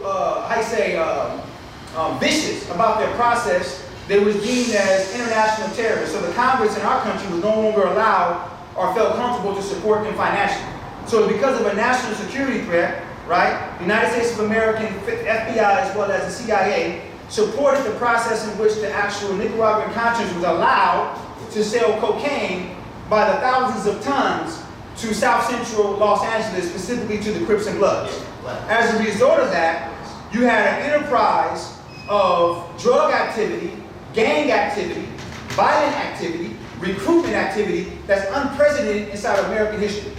vicious about their process, they was deemed as international terrorists. So the Congress in our country was no longer allowed or felt comfortable to support them financially. So because of a national security threat, right, the United States of America, FBI, as well as the CIA, supported the process in which the actual Nicaraguan Contras was allowed to sell cocaine by the thousands of tons to South Central Los Angeles, specifically to the Crips and Bloods. As a result of that, you had an enterprise of drug activity, gang activity, violent activity, recruitment activity that's unprecedented inside American history.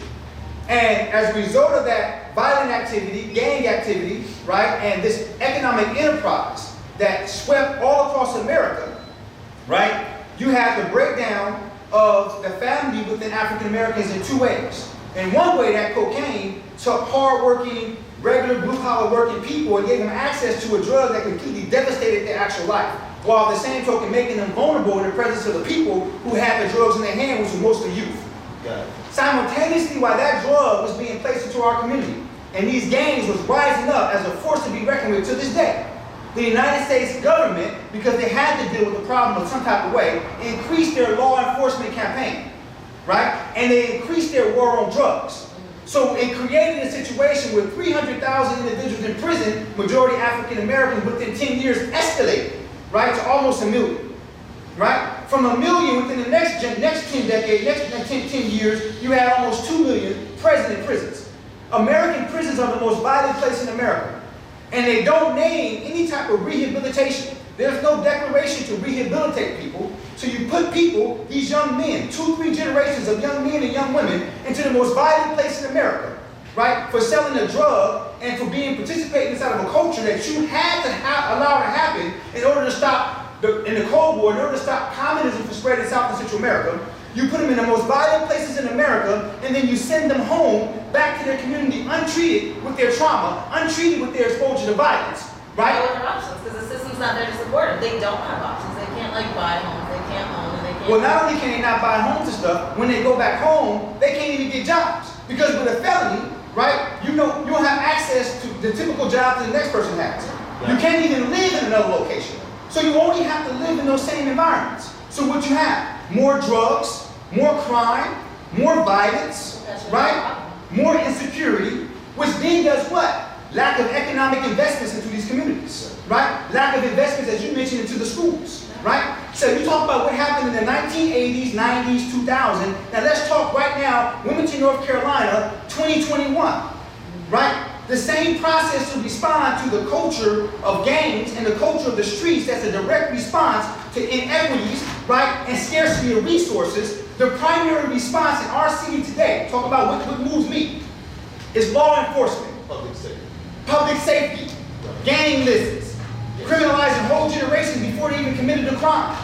And as a result of that violent activity, gang activity, right, and this economic enterprise that swept all across America, right, you have the breakdown of the family within African Americans in two ways. In one way, that cocaine took hard-working, regular blue-collar working people and gave them access to a drug that completely devastated their actual life, while at the same token making them vulnerable in the presence of the people who had the drugs in their hand, which was mostly youth. Simultaneously, while that drug was being placed into our community, and these gangs was rising up as a force to be reckoned with to this day, the United States government, because they had to deal with the problem in some type of way, increased their law enforcement campaign, right? And they increased their war on drugs. So it created a situation where 300,000 individuals in prison, majority African Americans, within 10 years escalated, right, to almost 1 million, right? From 1 million within the next 10 decades, next 10 years, you had almost 2 million present in prisons. American prisons are the most violent place in America. And they don't name any type of rehabilitation. There's no declaration to rehabilitate people. So you put people, these young men, 2-3 generations of young men and young women, into the most violent place in America, right? For selling a drug and for participating inside of a culture that you had to allow to happen in order to stop, in the Cold War, in order to stop communism from spreading South and Central America. You put them in the most violent places in America, and then you send them home back to their community untreated with their trauma, untreated with their exposure to violence, right? What are their options? Because the system's not there to support them. They don't have options. They can't buy homes. They can't own, and they can't. Well, not only can they not buy homes and stuff, when they go back home, they can't even get jobs. Because with a felony, right, you don't have access to the typical job that the next person has. You can't even live in another location. So you only have to live in those same environments. So what you have? More drugs, more crime, more violence, right? More insecurity, which then does what? Lack of economic investments into these communities, right? Lack of investments, as you mentioned, into the schools, right? So you talk about what happened in the 1980s, 90s, 2000. Now let's talk right now, Wilmington, North Carolina, 2021, right? The same process to respond to the culture of gangs and the culture of the streets that's a direct response to inequities, right, and scarcity of resources. The primary response in our city today, talk about what moves me, is law enforcement. Public safety. Public safety. Gang lists. Criminalizing whole generations before they even committed a crime.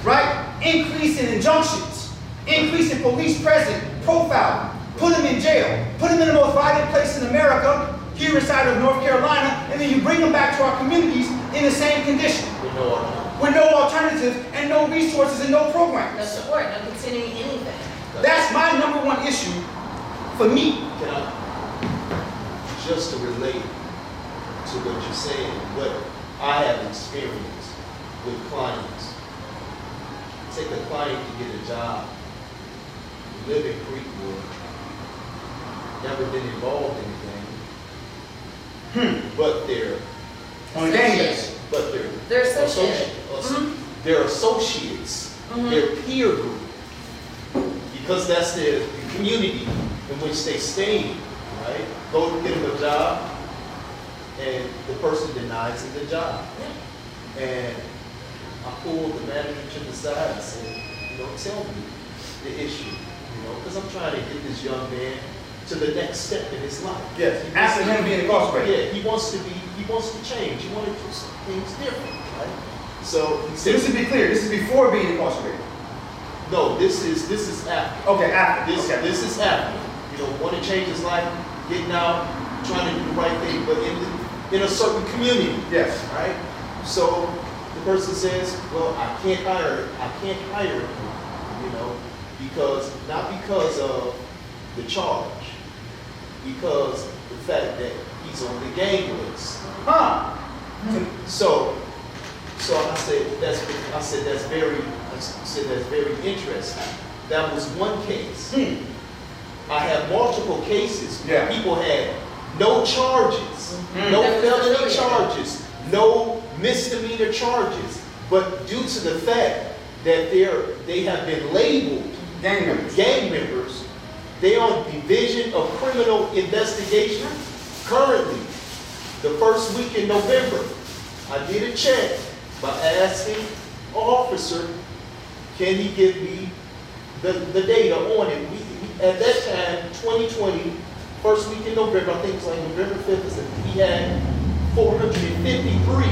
Right? Increase in injunctions. increase in police presence, profile, put them in jail, put them in the most violent place in America, here inside of North Carolina, and then you bring them back to our communities in the same condition. With no alternatives and no resources and no programs. No support, no continuing anything. That's my number one issue for me. Can I, just to relate to what you're saying, what I have experienced with clients. Take a client to get a job, live in Creekwood, never been involved in anything, but they're On gang list. but They're associated. They're associates, their peer group, because that's the community in which they stay, right? Go to get them a job, and the person denies them the job. And I pulled the manager to the side and said, tell me the issue, because I'm trying to get this young man to the next step in his life. Yes, after him being incarcerated. Yeah, he wants to change. He wants to do some things different, right? So he said, Just to be clear, this is before being incarcerated. no, this is after. Okay, after. This is after. Want to change his life, getting out, trying to do the right thing, but in a certain community. Yes. Right? So the person says, well, I can't hire him, not because of the charge, because the fact that he's on the gang list. Huh. So I said that's very interesting. That was one case. I have multiple cases where people had no charges, no felony charges, no misdemeanor charges, but due to the fact that they have been labeled gang members, they on Division of Criminal Investigation. Currently, the first week in November, I did a check by asking an officer, can he give me the data on it? At that time, 2020, first week in November, I think it was like November 5th, he had 453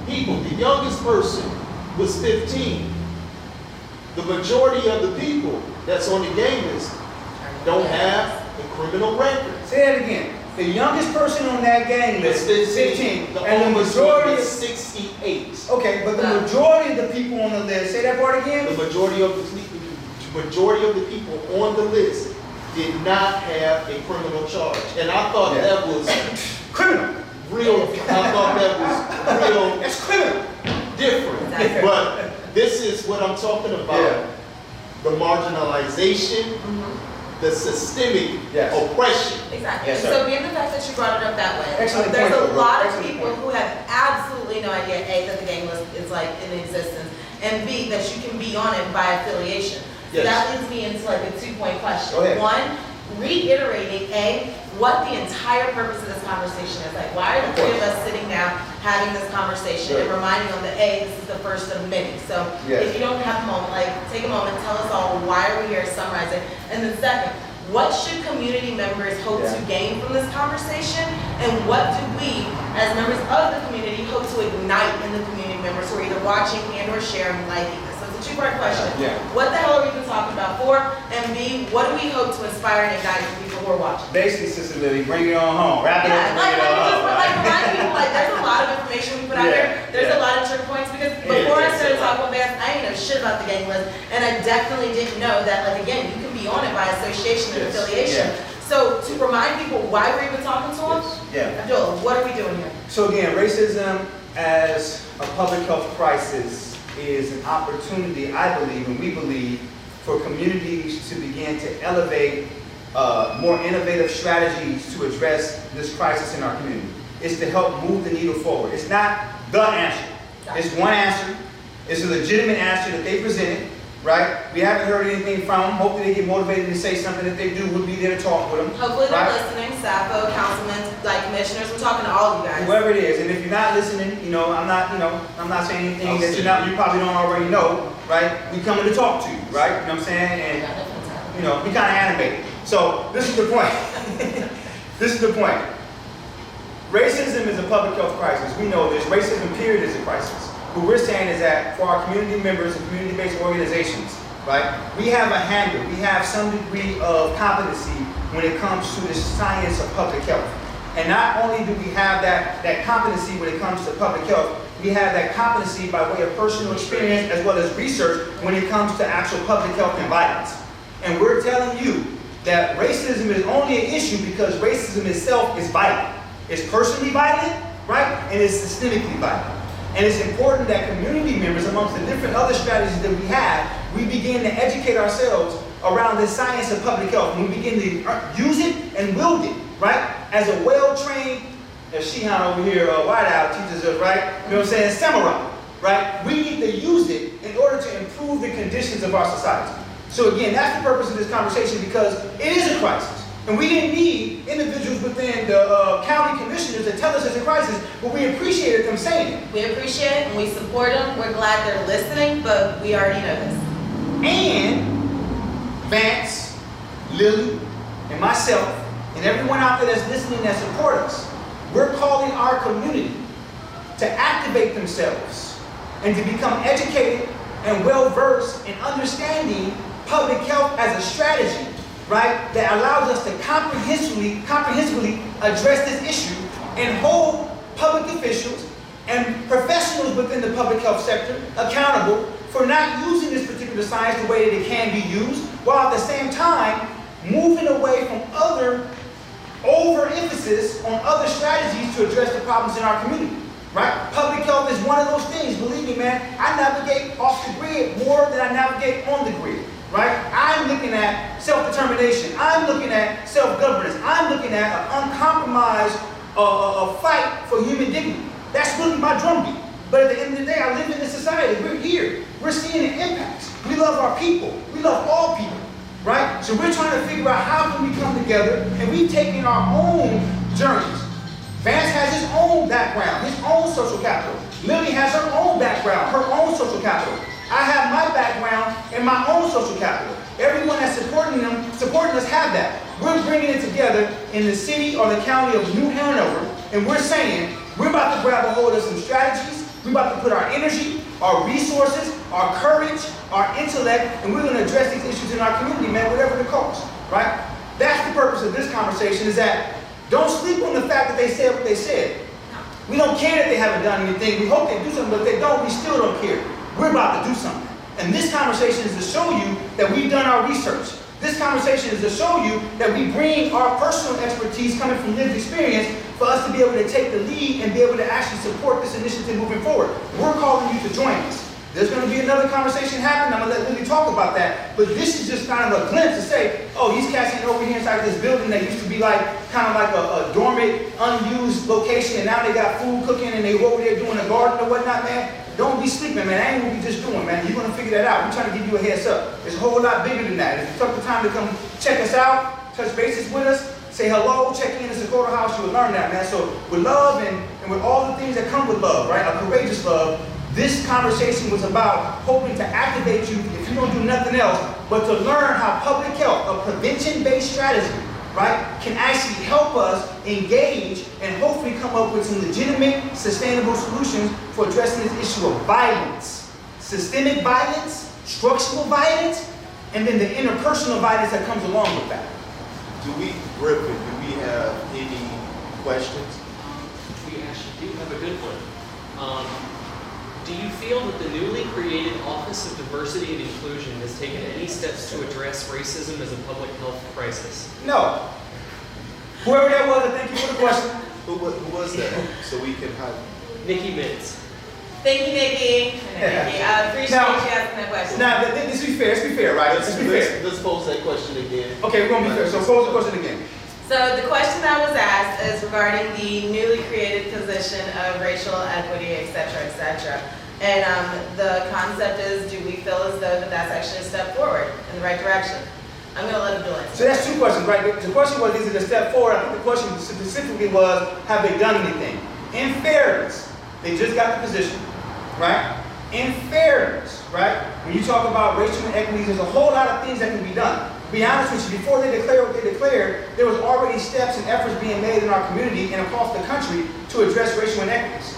people. The youngest person was 15. The majority of the people that's on the gang list don't have a criminal record. Say that again. The youngest person on that gang list is 15, and the oldest majority one is is 68. okay, but the majority of the people on the list. Say that part again. The majority of the people on the list did not have a criminal charge, and I thought that was criminal. Real. I thought that was real. That's criminal. Different. Exactly. But this is what I'm talking about. Yeah. The marginalization, the systemic oppression. Exactly. Yes, sir. So being the fact that you brought it up that way, Excellent there's point, a bro. lot of Excellent people point. who have absolutely no idea, A, that the gang list is like in existence, and B, that you can be on it by affiliation. So Yes. that leads me into like a 2-point question. Go ahead. One, reiterating, A, what the entire purpose of this conversation is. Like, why are the three of us sitting down having this conversation and reminding them that, A, this is the first of many. So if you don't have a moment, like, take a moment, tell us all why are we here, summarize it. And then second, what should community members hope to gain from this conversation? And what do we, as members of the community, hope to ignite in the community members who are either watching and or sharing, liking this? So it's a two-part question. What the hell are we even talking about for? And B, what do we hope to inspire and ignite from people who are watching? Basically, Sister Lily, bring it on home. Wrap it up. Like remind people, like, there's a lot of information we put out there. There's a lot of trick points, because before I started talking about Vance, I didn't know shit about the gang list, and I definitely didn't know that, like, again, you can be on it by association and affiliation. So to remind people why we're even talking to them, Abdul, what are we doing here? So again, racism as a public health crisis is an opportunity, I believe, and we believe, for communities to begin to elevate more innovative strategies to address this crisis in our community. It's to help move the needle forward. It's not the answer. It's one answer. It's a legitimate answer that they presented, right? We haven't heard anything from them. Hopefully they get motivated to say something. If they do, we'll be there to talk with them. Hopefully they're listening, SAFO, councilmen, like commissioners, we're talking to all of you guys. Whoever it is, and if you're not listening, I'm not saying anything that you probably don't already know, right? We coming to talk to you, right? You know what I'm saying? And we kind of animated. So this is the point. This is the point. Racism is a public health crisis. We know this. Racism, period, is a crisis. What we're saying is that for our community members and community-based organizations, right? We have a handle, we have some degree of competency when it comes to the science of public health. And not only do we have that competency when it comes to public health, we have that competency by way of personal experience as well as research when it comes to actual public health and violence. And we're telling you that racism is only an issue because racism itself is violent. It's personally violent, right? And it's systemically violent. And it's important that community members, amongst the different other strategies that we have, we begin to educate ourselves around the science of public health. And we begin to use it and wield it, right? As a well-trained, as Shehan over here, Whiteout teaches us, right? You know what I'm saying? Samurai, right? We need to use it in order to improve the conditions of our society. So again, that's the purpose of this conversation because it is a crisis. And we didn't need individuals within the county commissioners to tell us it's a crisis, but we appreciated them saying it. We appreciate it and we support them. We're glad they're listening, but we already know this. And Vance, Lily, and myself, and everyone out there that's listening that support us, we're calling our community to activate themselves and to become educated and well-versed in understanding public health as a strategy, right, that allows us to comprehensively address this issue and hold public officials and professionals within the public health sector accountable for not using this particular science the way that it can be used, while at the same time moving away from other overemphasis on other strategies to address the problems in our community, right? Public health is one of those things. Believe me, man, I navigate off the grid more than I navigate on the grid, right? I'm looking at self-determination. I'm looking at self-governance. I'm looking at an uncompromised a fight for human dignity. That's really my drumbeat. But at the end of the day, I live in this society. We're here. We're seeing the impacts. We love our people. We love all people. Right? So we're trying to figure out how can we come together, and we've taken our own journeys. Vance has his own background, his own social capital. Lily has her own background, her own social capital. I have my background and my own social capital. Everyone that's supporting us have that. We're bringing it together in the city or the county of New Hanover, and we're saying we're about to grab a hold of some strategies. We're about to put our energy, our resources, our courage, our intellect, and we're going to address these issues in our community, man, whatever the cost, right? That's the purpose of this conversation, is that don't sleep on the fact that they said what they said. We don't care that they haven't done anything. We hope they do something, but if they don't, we still don't care. We're about to do something. And this conversation is to show you that we've done our research. This conversation is to show you that we bring our personal expertise coming from lived experience for us to be able to take the lead and be able to actually support this initiative moving forward. We're calling you to join us. There's going to be another conversation happening. I'm going to let Lily talk about that. But this is just kind of a glimpse to say, oh, these cats ain't over here inside this building that used to be like kind of like a dormant, unused location, and now they got food cooking and they over there doing a garden or whatnot, man. Don't be sleeping, man. That ain't what we just doing, man. You're going to figure that out. We're trying to give you a heads up. It's a whole lot bigger than that. If you took the time to come check us out, touch bases with us, say hello, check in at Dakota House, you'll learn that, man. So with love and with all the things that come with love, right? A courageous love. This conversation was about hoping to activate you, if you don't do nothing else, but to learn how public health, a prevention-based strategy, right, can actually help us engage and hopefully come up with some legitimate, sustainable solutions for addressing this issue of violence. Systemic violence, structural violence, and then the interpersonal violence that comes along with that. Griffin, do we have any questions? We actually do have a good one. Do you feel that the newly created Office of Diversity and Inclusion has taken any steps to address racism as a public health crisis? No. Whoever that was, I thank you for the question. Who was that? So we can have... Nikki Mintz. Thank you, Nikki. I appreciate you asking that question. Now, let's be fair, right? Let's be fair. Let's pose that question again. Okay, we're going to be fair. So pose the question again. So the question that was asked is regarding the newly created position of racial equity, et cetera, et cetera. And the concept is, do we feel as though that's actually a step forward in the right direction? I'm going to let Abdul answer. So that's two questions, right? The question was, is it a step forward? I think the question specifically was, have they done anything? In fairness, they just got the position, right? In fairness, right? When you talk about racial inequities, there's a whole lot of things that can be done. To be honest with you, before they declared what they declared, there was already steps and efforts being made in our community and across the country to address racial inequities.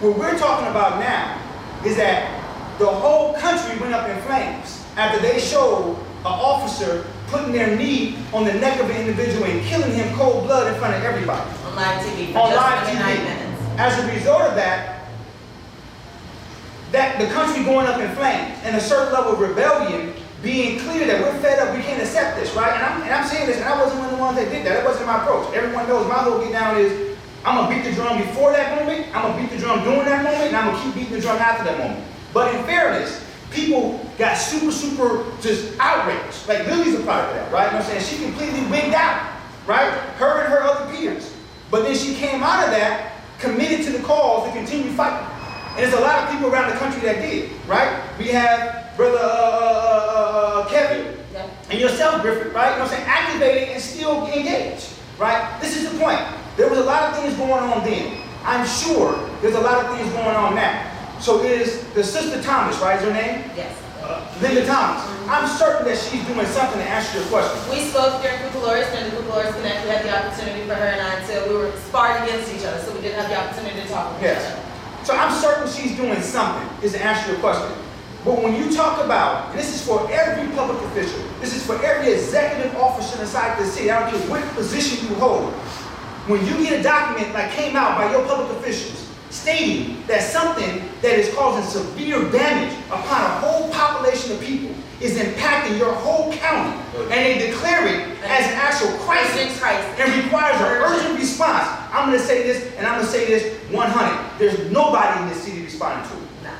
What we're talking about now is that the whole country went up in flames after they showed an officer putting their knee on the neck of an individual and killing him cold blood in front of everybody. On live TV for On just live under TV. 9 minutes. As a result of that the country going up in flames and a certain level of rebellion being clear that we're fed up, we can't accept this, right? And I'm saying this, and I wasn't one of the ones that did that. That wasn't my approach. Everyone knows my whole get down is, I'm going to beat the drum before that moment, I'm going to beat the drum during that moment, and I'm going to keep beating the drum after that moment. But in fairness, people got super just outraged. Like Lily's a product of that, right? You know what I'm saying? She completely wigged out, right? Her and her other peers. But then she came out of that, committed to the cause to continue fighting. And there's a lot of people around the country that did, right? We have Brother Kevin and yourself, Griffith, right? You know what I'm saying? Activated and still engaged, right? This is the point. There was a lot of things going on then. I'm sure there's a lot of things going on now. So is the Sister Thomas, right? Is her name? Yes. Linda Thomas. I'm certain that she's doing something to answer your question. We spoke during Cucalores, during the Cucalores Connect. We had the opportunity for her and I to, we were sparred against each other, so we did have the opportunity to talk with each other. So I'm certain she's doing something, is to answer your question. But when you talk about, and this is for every public official, this is for every executive officer inside the city, I don't care what position you hold, when you get a document like came out by your public officials stating that something that is causing severe damage upon a whole population of people is impacting your whole county, and they declare it as an actual crisis and requires an urgent response, I'm going to say this, and I'm going to say this 100. There's nobody in this city responding to it. No.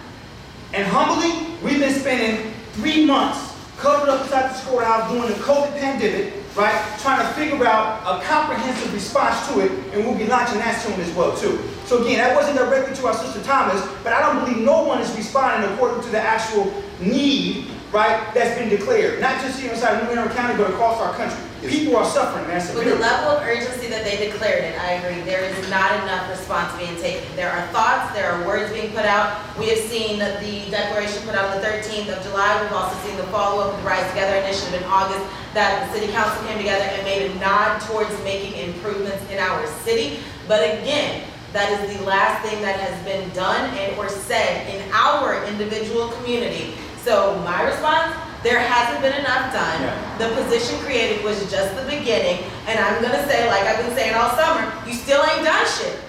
And humbly, we've been spending 3 months covered up inside the courthouse during the COVID pandemic, right? Trying to figure out a comprehensive response to it, and we'll be launching that soon as well, too. So again, that wasn't directly to our Sister Thomas, but I don't believe no one is responding according to the actual need, right, that's been declared. Not just here inside New Hanover County, but across our country. People are suffering, man. With the level of urgency that they declared it, I agree, there is not enough response being taken. There are thoughts, there are words being put out. We have seen the declaration put out on the 13th of July. We've also seen the follow-up of the Rise Together initiative in August that the City Council came together and made a nod towards making improvements in our city. But again, that is the last thing that has been done and or said in our individual community. So my response, there hasn't been enough done. Yeah. The position created was just the beginning. And I'm gonna say, like I've been saying all summer, you still ain't done shit.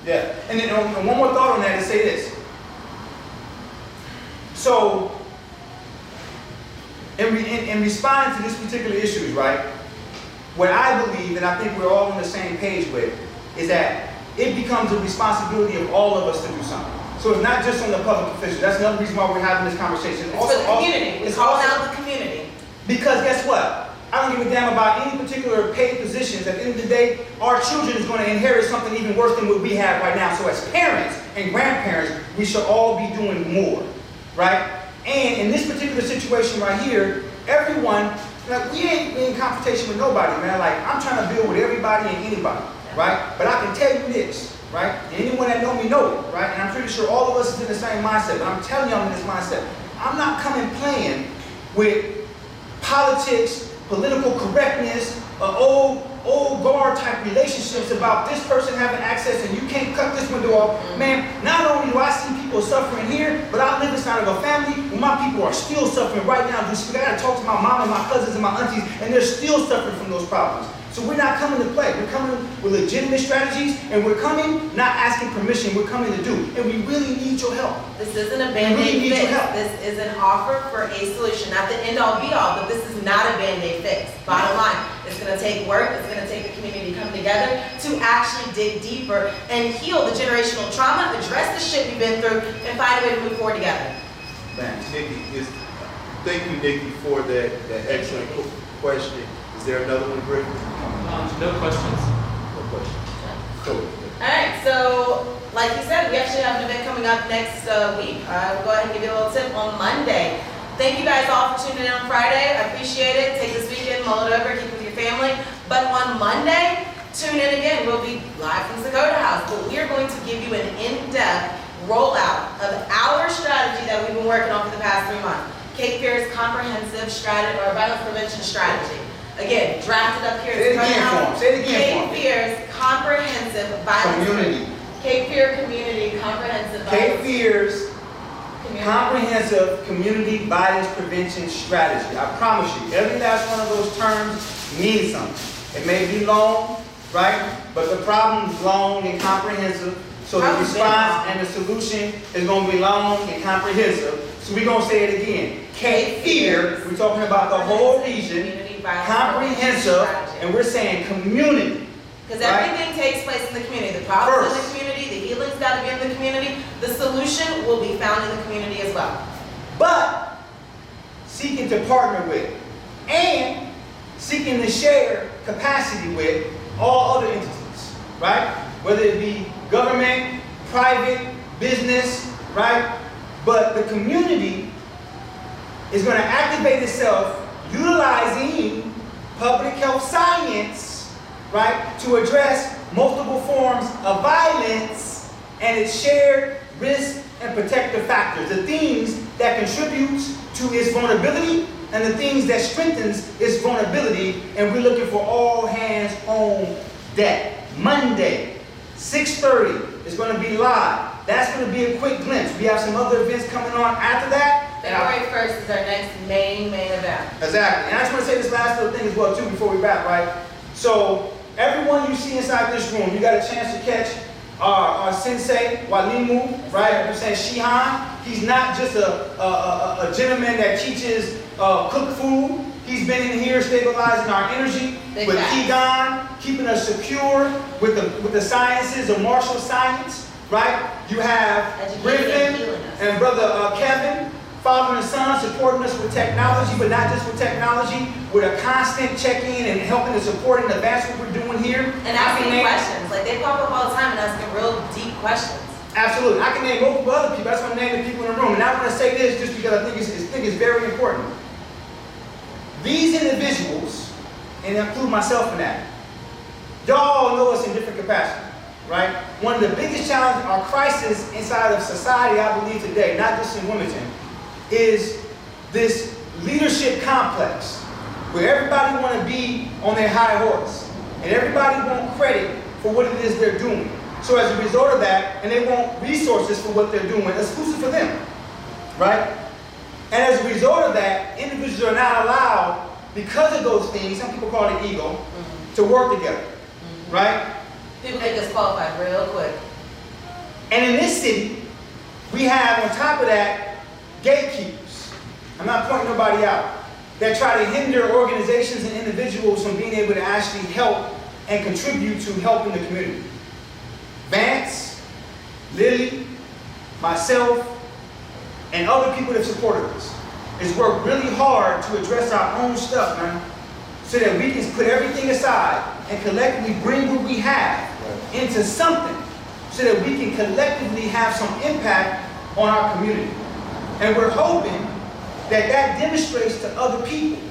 Yeah, and then one more thought on that is say this. So, in responding to this particular issue, right, what I believe, and I think we're all on the same page with, is that it becomes a responsibility of all of us to do something. So it's not just on the public officials. That's another reason why we're having this conversation. It's for the community. It's calling out the community. Because guess what? I don't give a damn about any particular paid positions. At the end of the day, our children is going to inherit something even worse than what we have right now. So as parents and grandparents, we should all be doing more, right? And in this particular situation right here, everyone, like we ain't in confrontation with nobody, man. Like I'm trying to build with everybody and anybody, right? But I can tell you this, right? And anyone that know me know it, right? And I'm pretty sure all of us is in the same mindset, but I'm telling you I'm in this mindset. I'm not coming playing with politics, political correctness, old guard type relationships about this person having access and you can't cut this window off. Man, not only do I see people suffering here, but I live inside of a family where my people are still suffering right now. I gotta talk to my mom and my cousins and my aunties, and they're still suffering from those problems. So we're not coming to play. We're coming with legitimate strategies, and we're coming not asking permission. We're coming to do, and we really need your help. This isn't a Band-Aid fix. This is an offer for a solution. Not the end-all be-all, but this is not a Band-Aid fix. Bottom line, it's going to take work. It's going to take the community to come together to actually dig deeper and heal the generational trauma, address the shit we've been through, and find a way to move forward together. Thanks, Nikki. Thank you, Nikki, for that excellent question. Is there another one, Griffin? No questions. No questions. Cool. All right, so like you said, we actually have an event coming up next week. We'll go ahead and give you a little tip on Monday. Thank you guys all for tuning in on Friday. I appreciate it. Take this weekend, mull it over, keep it with your family. But on Monday, tune in again. We'll be live from Dakota House, but we are going to give you an in-depth rollout of our strategy that we've been working on for the past 3 months. Cape Fear's comprehensive strategy or violence prevention strategy. Again, drafted up here. Say it again for him. Say it again for him. Cape Fear's comprehensive violence. Community. Cape Fear Community Comprehensive Cape Violence. Fear's Comprehensive community violence prevention strategy. I promise you, every last one of those terms means something. It may be long, right? But the problem is long and comprehensive. So the response and the solution is going to be long and comprehensive. So we're going to say it again. K-FEAR, we're talking about the whole region. Comprehensive, and we're saying community. Because everything takes place in the community. The problems in the community, the healing's got to be in the community. The solution will be found in the community as well. But seeking to partner with and seeking to share capacity with all other entities, right? Whether it be government, private, business, right? But the community is going to activate itself utilizing public health science, right, to address multiple forms of violence and its shared risk and protective factors, the things that contributes to its vulnerability and the things that strengthens its vulnerability, and we're looking for all hands on deck. Monday, 6:30 is going to be live. That's going to be a quick glimpse. We have some other events coming on after that. February 1st is our next main event. Exactly. And I just want to say this last little thing as well, too, before we wrap, right? So, everyone you see inside this room, you got a chance to catch our sensei, Walimu, right? I'm saying Shihan. He's not just a gentleman that teaches cooked food. He's been in here stabilizing our energy with Qigong, keeping us secure with the sciences of martial science, right? You have Griffin and brother Kevin, father and son, supporting us with technology, but not just with technology, with a constant check-in and helping to support and advance what we're doing here. And asking questions. Like, they pop up all the time and asking real deep questions. Absolutely. I can name multiple other people. That's why I'm naming the people in the room. And I want to say this just because I think it's very important. These individuals, and I include myself in that, y'all know us in different capacities, right? One of the biggest challenges, our crisis inside of society, I believe today, not just in Wilmington, is this leadership complex where everybody want to be on their high horse and everybody want credit for what it is they're doing. So as a result of that, and they want resources for what they're doing, exclusive for them, right? And as a result of that, individuals are not allowed, because of those things, some people call it ego, to work together, right? People get disqualified real quick. And in this city, we have, on top of that, gatekeepers. I'm not pointing nobody out. That try to hinder organizations and individuals from being able to actually help and contribute to helping the community. Vance, Lily, myself, and other people that supported us has worked really hard to address our own stuff, man, so that we can put everything aside and collectively bring what we have into something so that we can collectively have some impact on our community. And we're hoping that that demonstrates to other people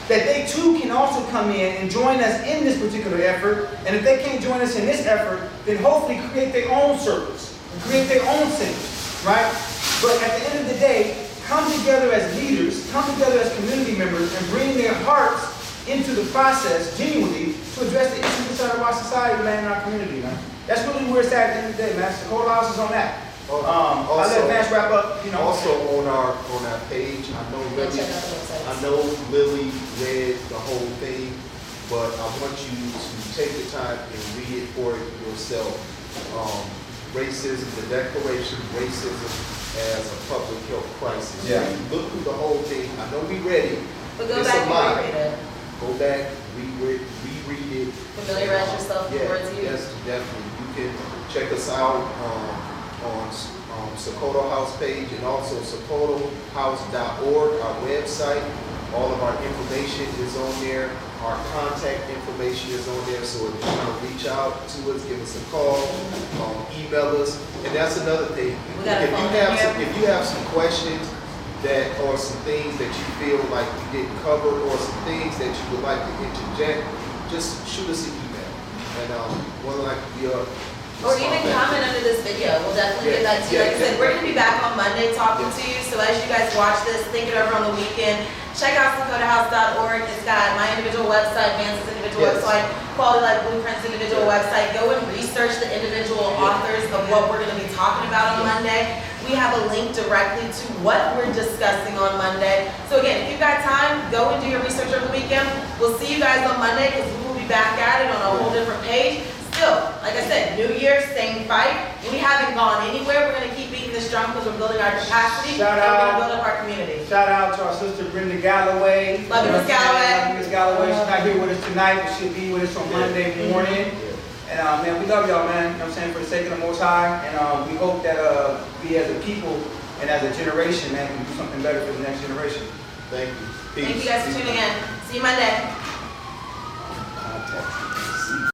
that they too can also come in and join us in this particular effort. And if they can't join us in this effort, then hopefully create their own circles, create their own centers, right? But at the end of the day, come together as leaders, come together as community members, and bring their hearts into the process genuinely to address the issues inside of our society, man, and our community, man. That's really where it's at the end of the day, man. The whole house is on that. I'll let Vance wrap up. You know. Also on our page, I know Lily read the whole thing, but I want you to take the time and read it for yourself. Racism, the declaration, racism as a public health crisis. Yeah. Look through the whole thing. I know we read it. But go back and reread it. Go back, reread it. Familiarize yourself with the words you use. Yes, definitely. You can check us out on Sokoto House page and also sokotohouse.org, our website. All of our information is on there. Our contact information is on there. So if you want to reach out to us, give us a call, email us. And that's another thing. If you have some questions that or some things that you feel like we didn't cover or some things that you would like to interject, just shoot us an email. And we'll like to be or even comment under this video. We'll definitely get back to you. Like I said, we're going to be back on Monday talking to you. So as you guys watch this, think it over on the weekend. Check out SokotoHouse.org. It's got my individual website, Vance's individual website, Quality Life Blueprint's individual website. Go and research the individual authors of what we're going to be talking about on Monday. we have a link directly to what we're discussing on Monday. So again, if you've got time, go and do your research over the weekend. We'll see you guys on Monday because we will be back at it on a whole different page. Still, like I said, New Year, same fight. We haven't gone anywhere. We're going to keep beating this drum because we're building our capacity. Shout and we're going out. to build up our community. Shout out to our sister Brenda Galloway. Love you, Miss Galloway. Love you, Miss Galloway. She's not here with us tonight, but she'll be with us on Monday morning. And man, we love y'all, man. You know what I'm saying? For the sake of the Most High. And we hope that we as a people and as a generation, man, can do something better for the next generation. Thank you. Thank you guys for tuning in. See you Monday. Contact.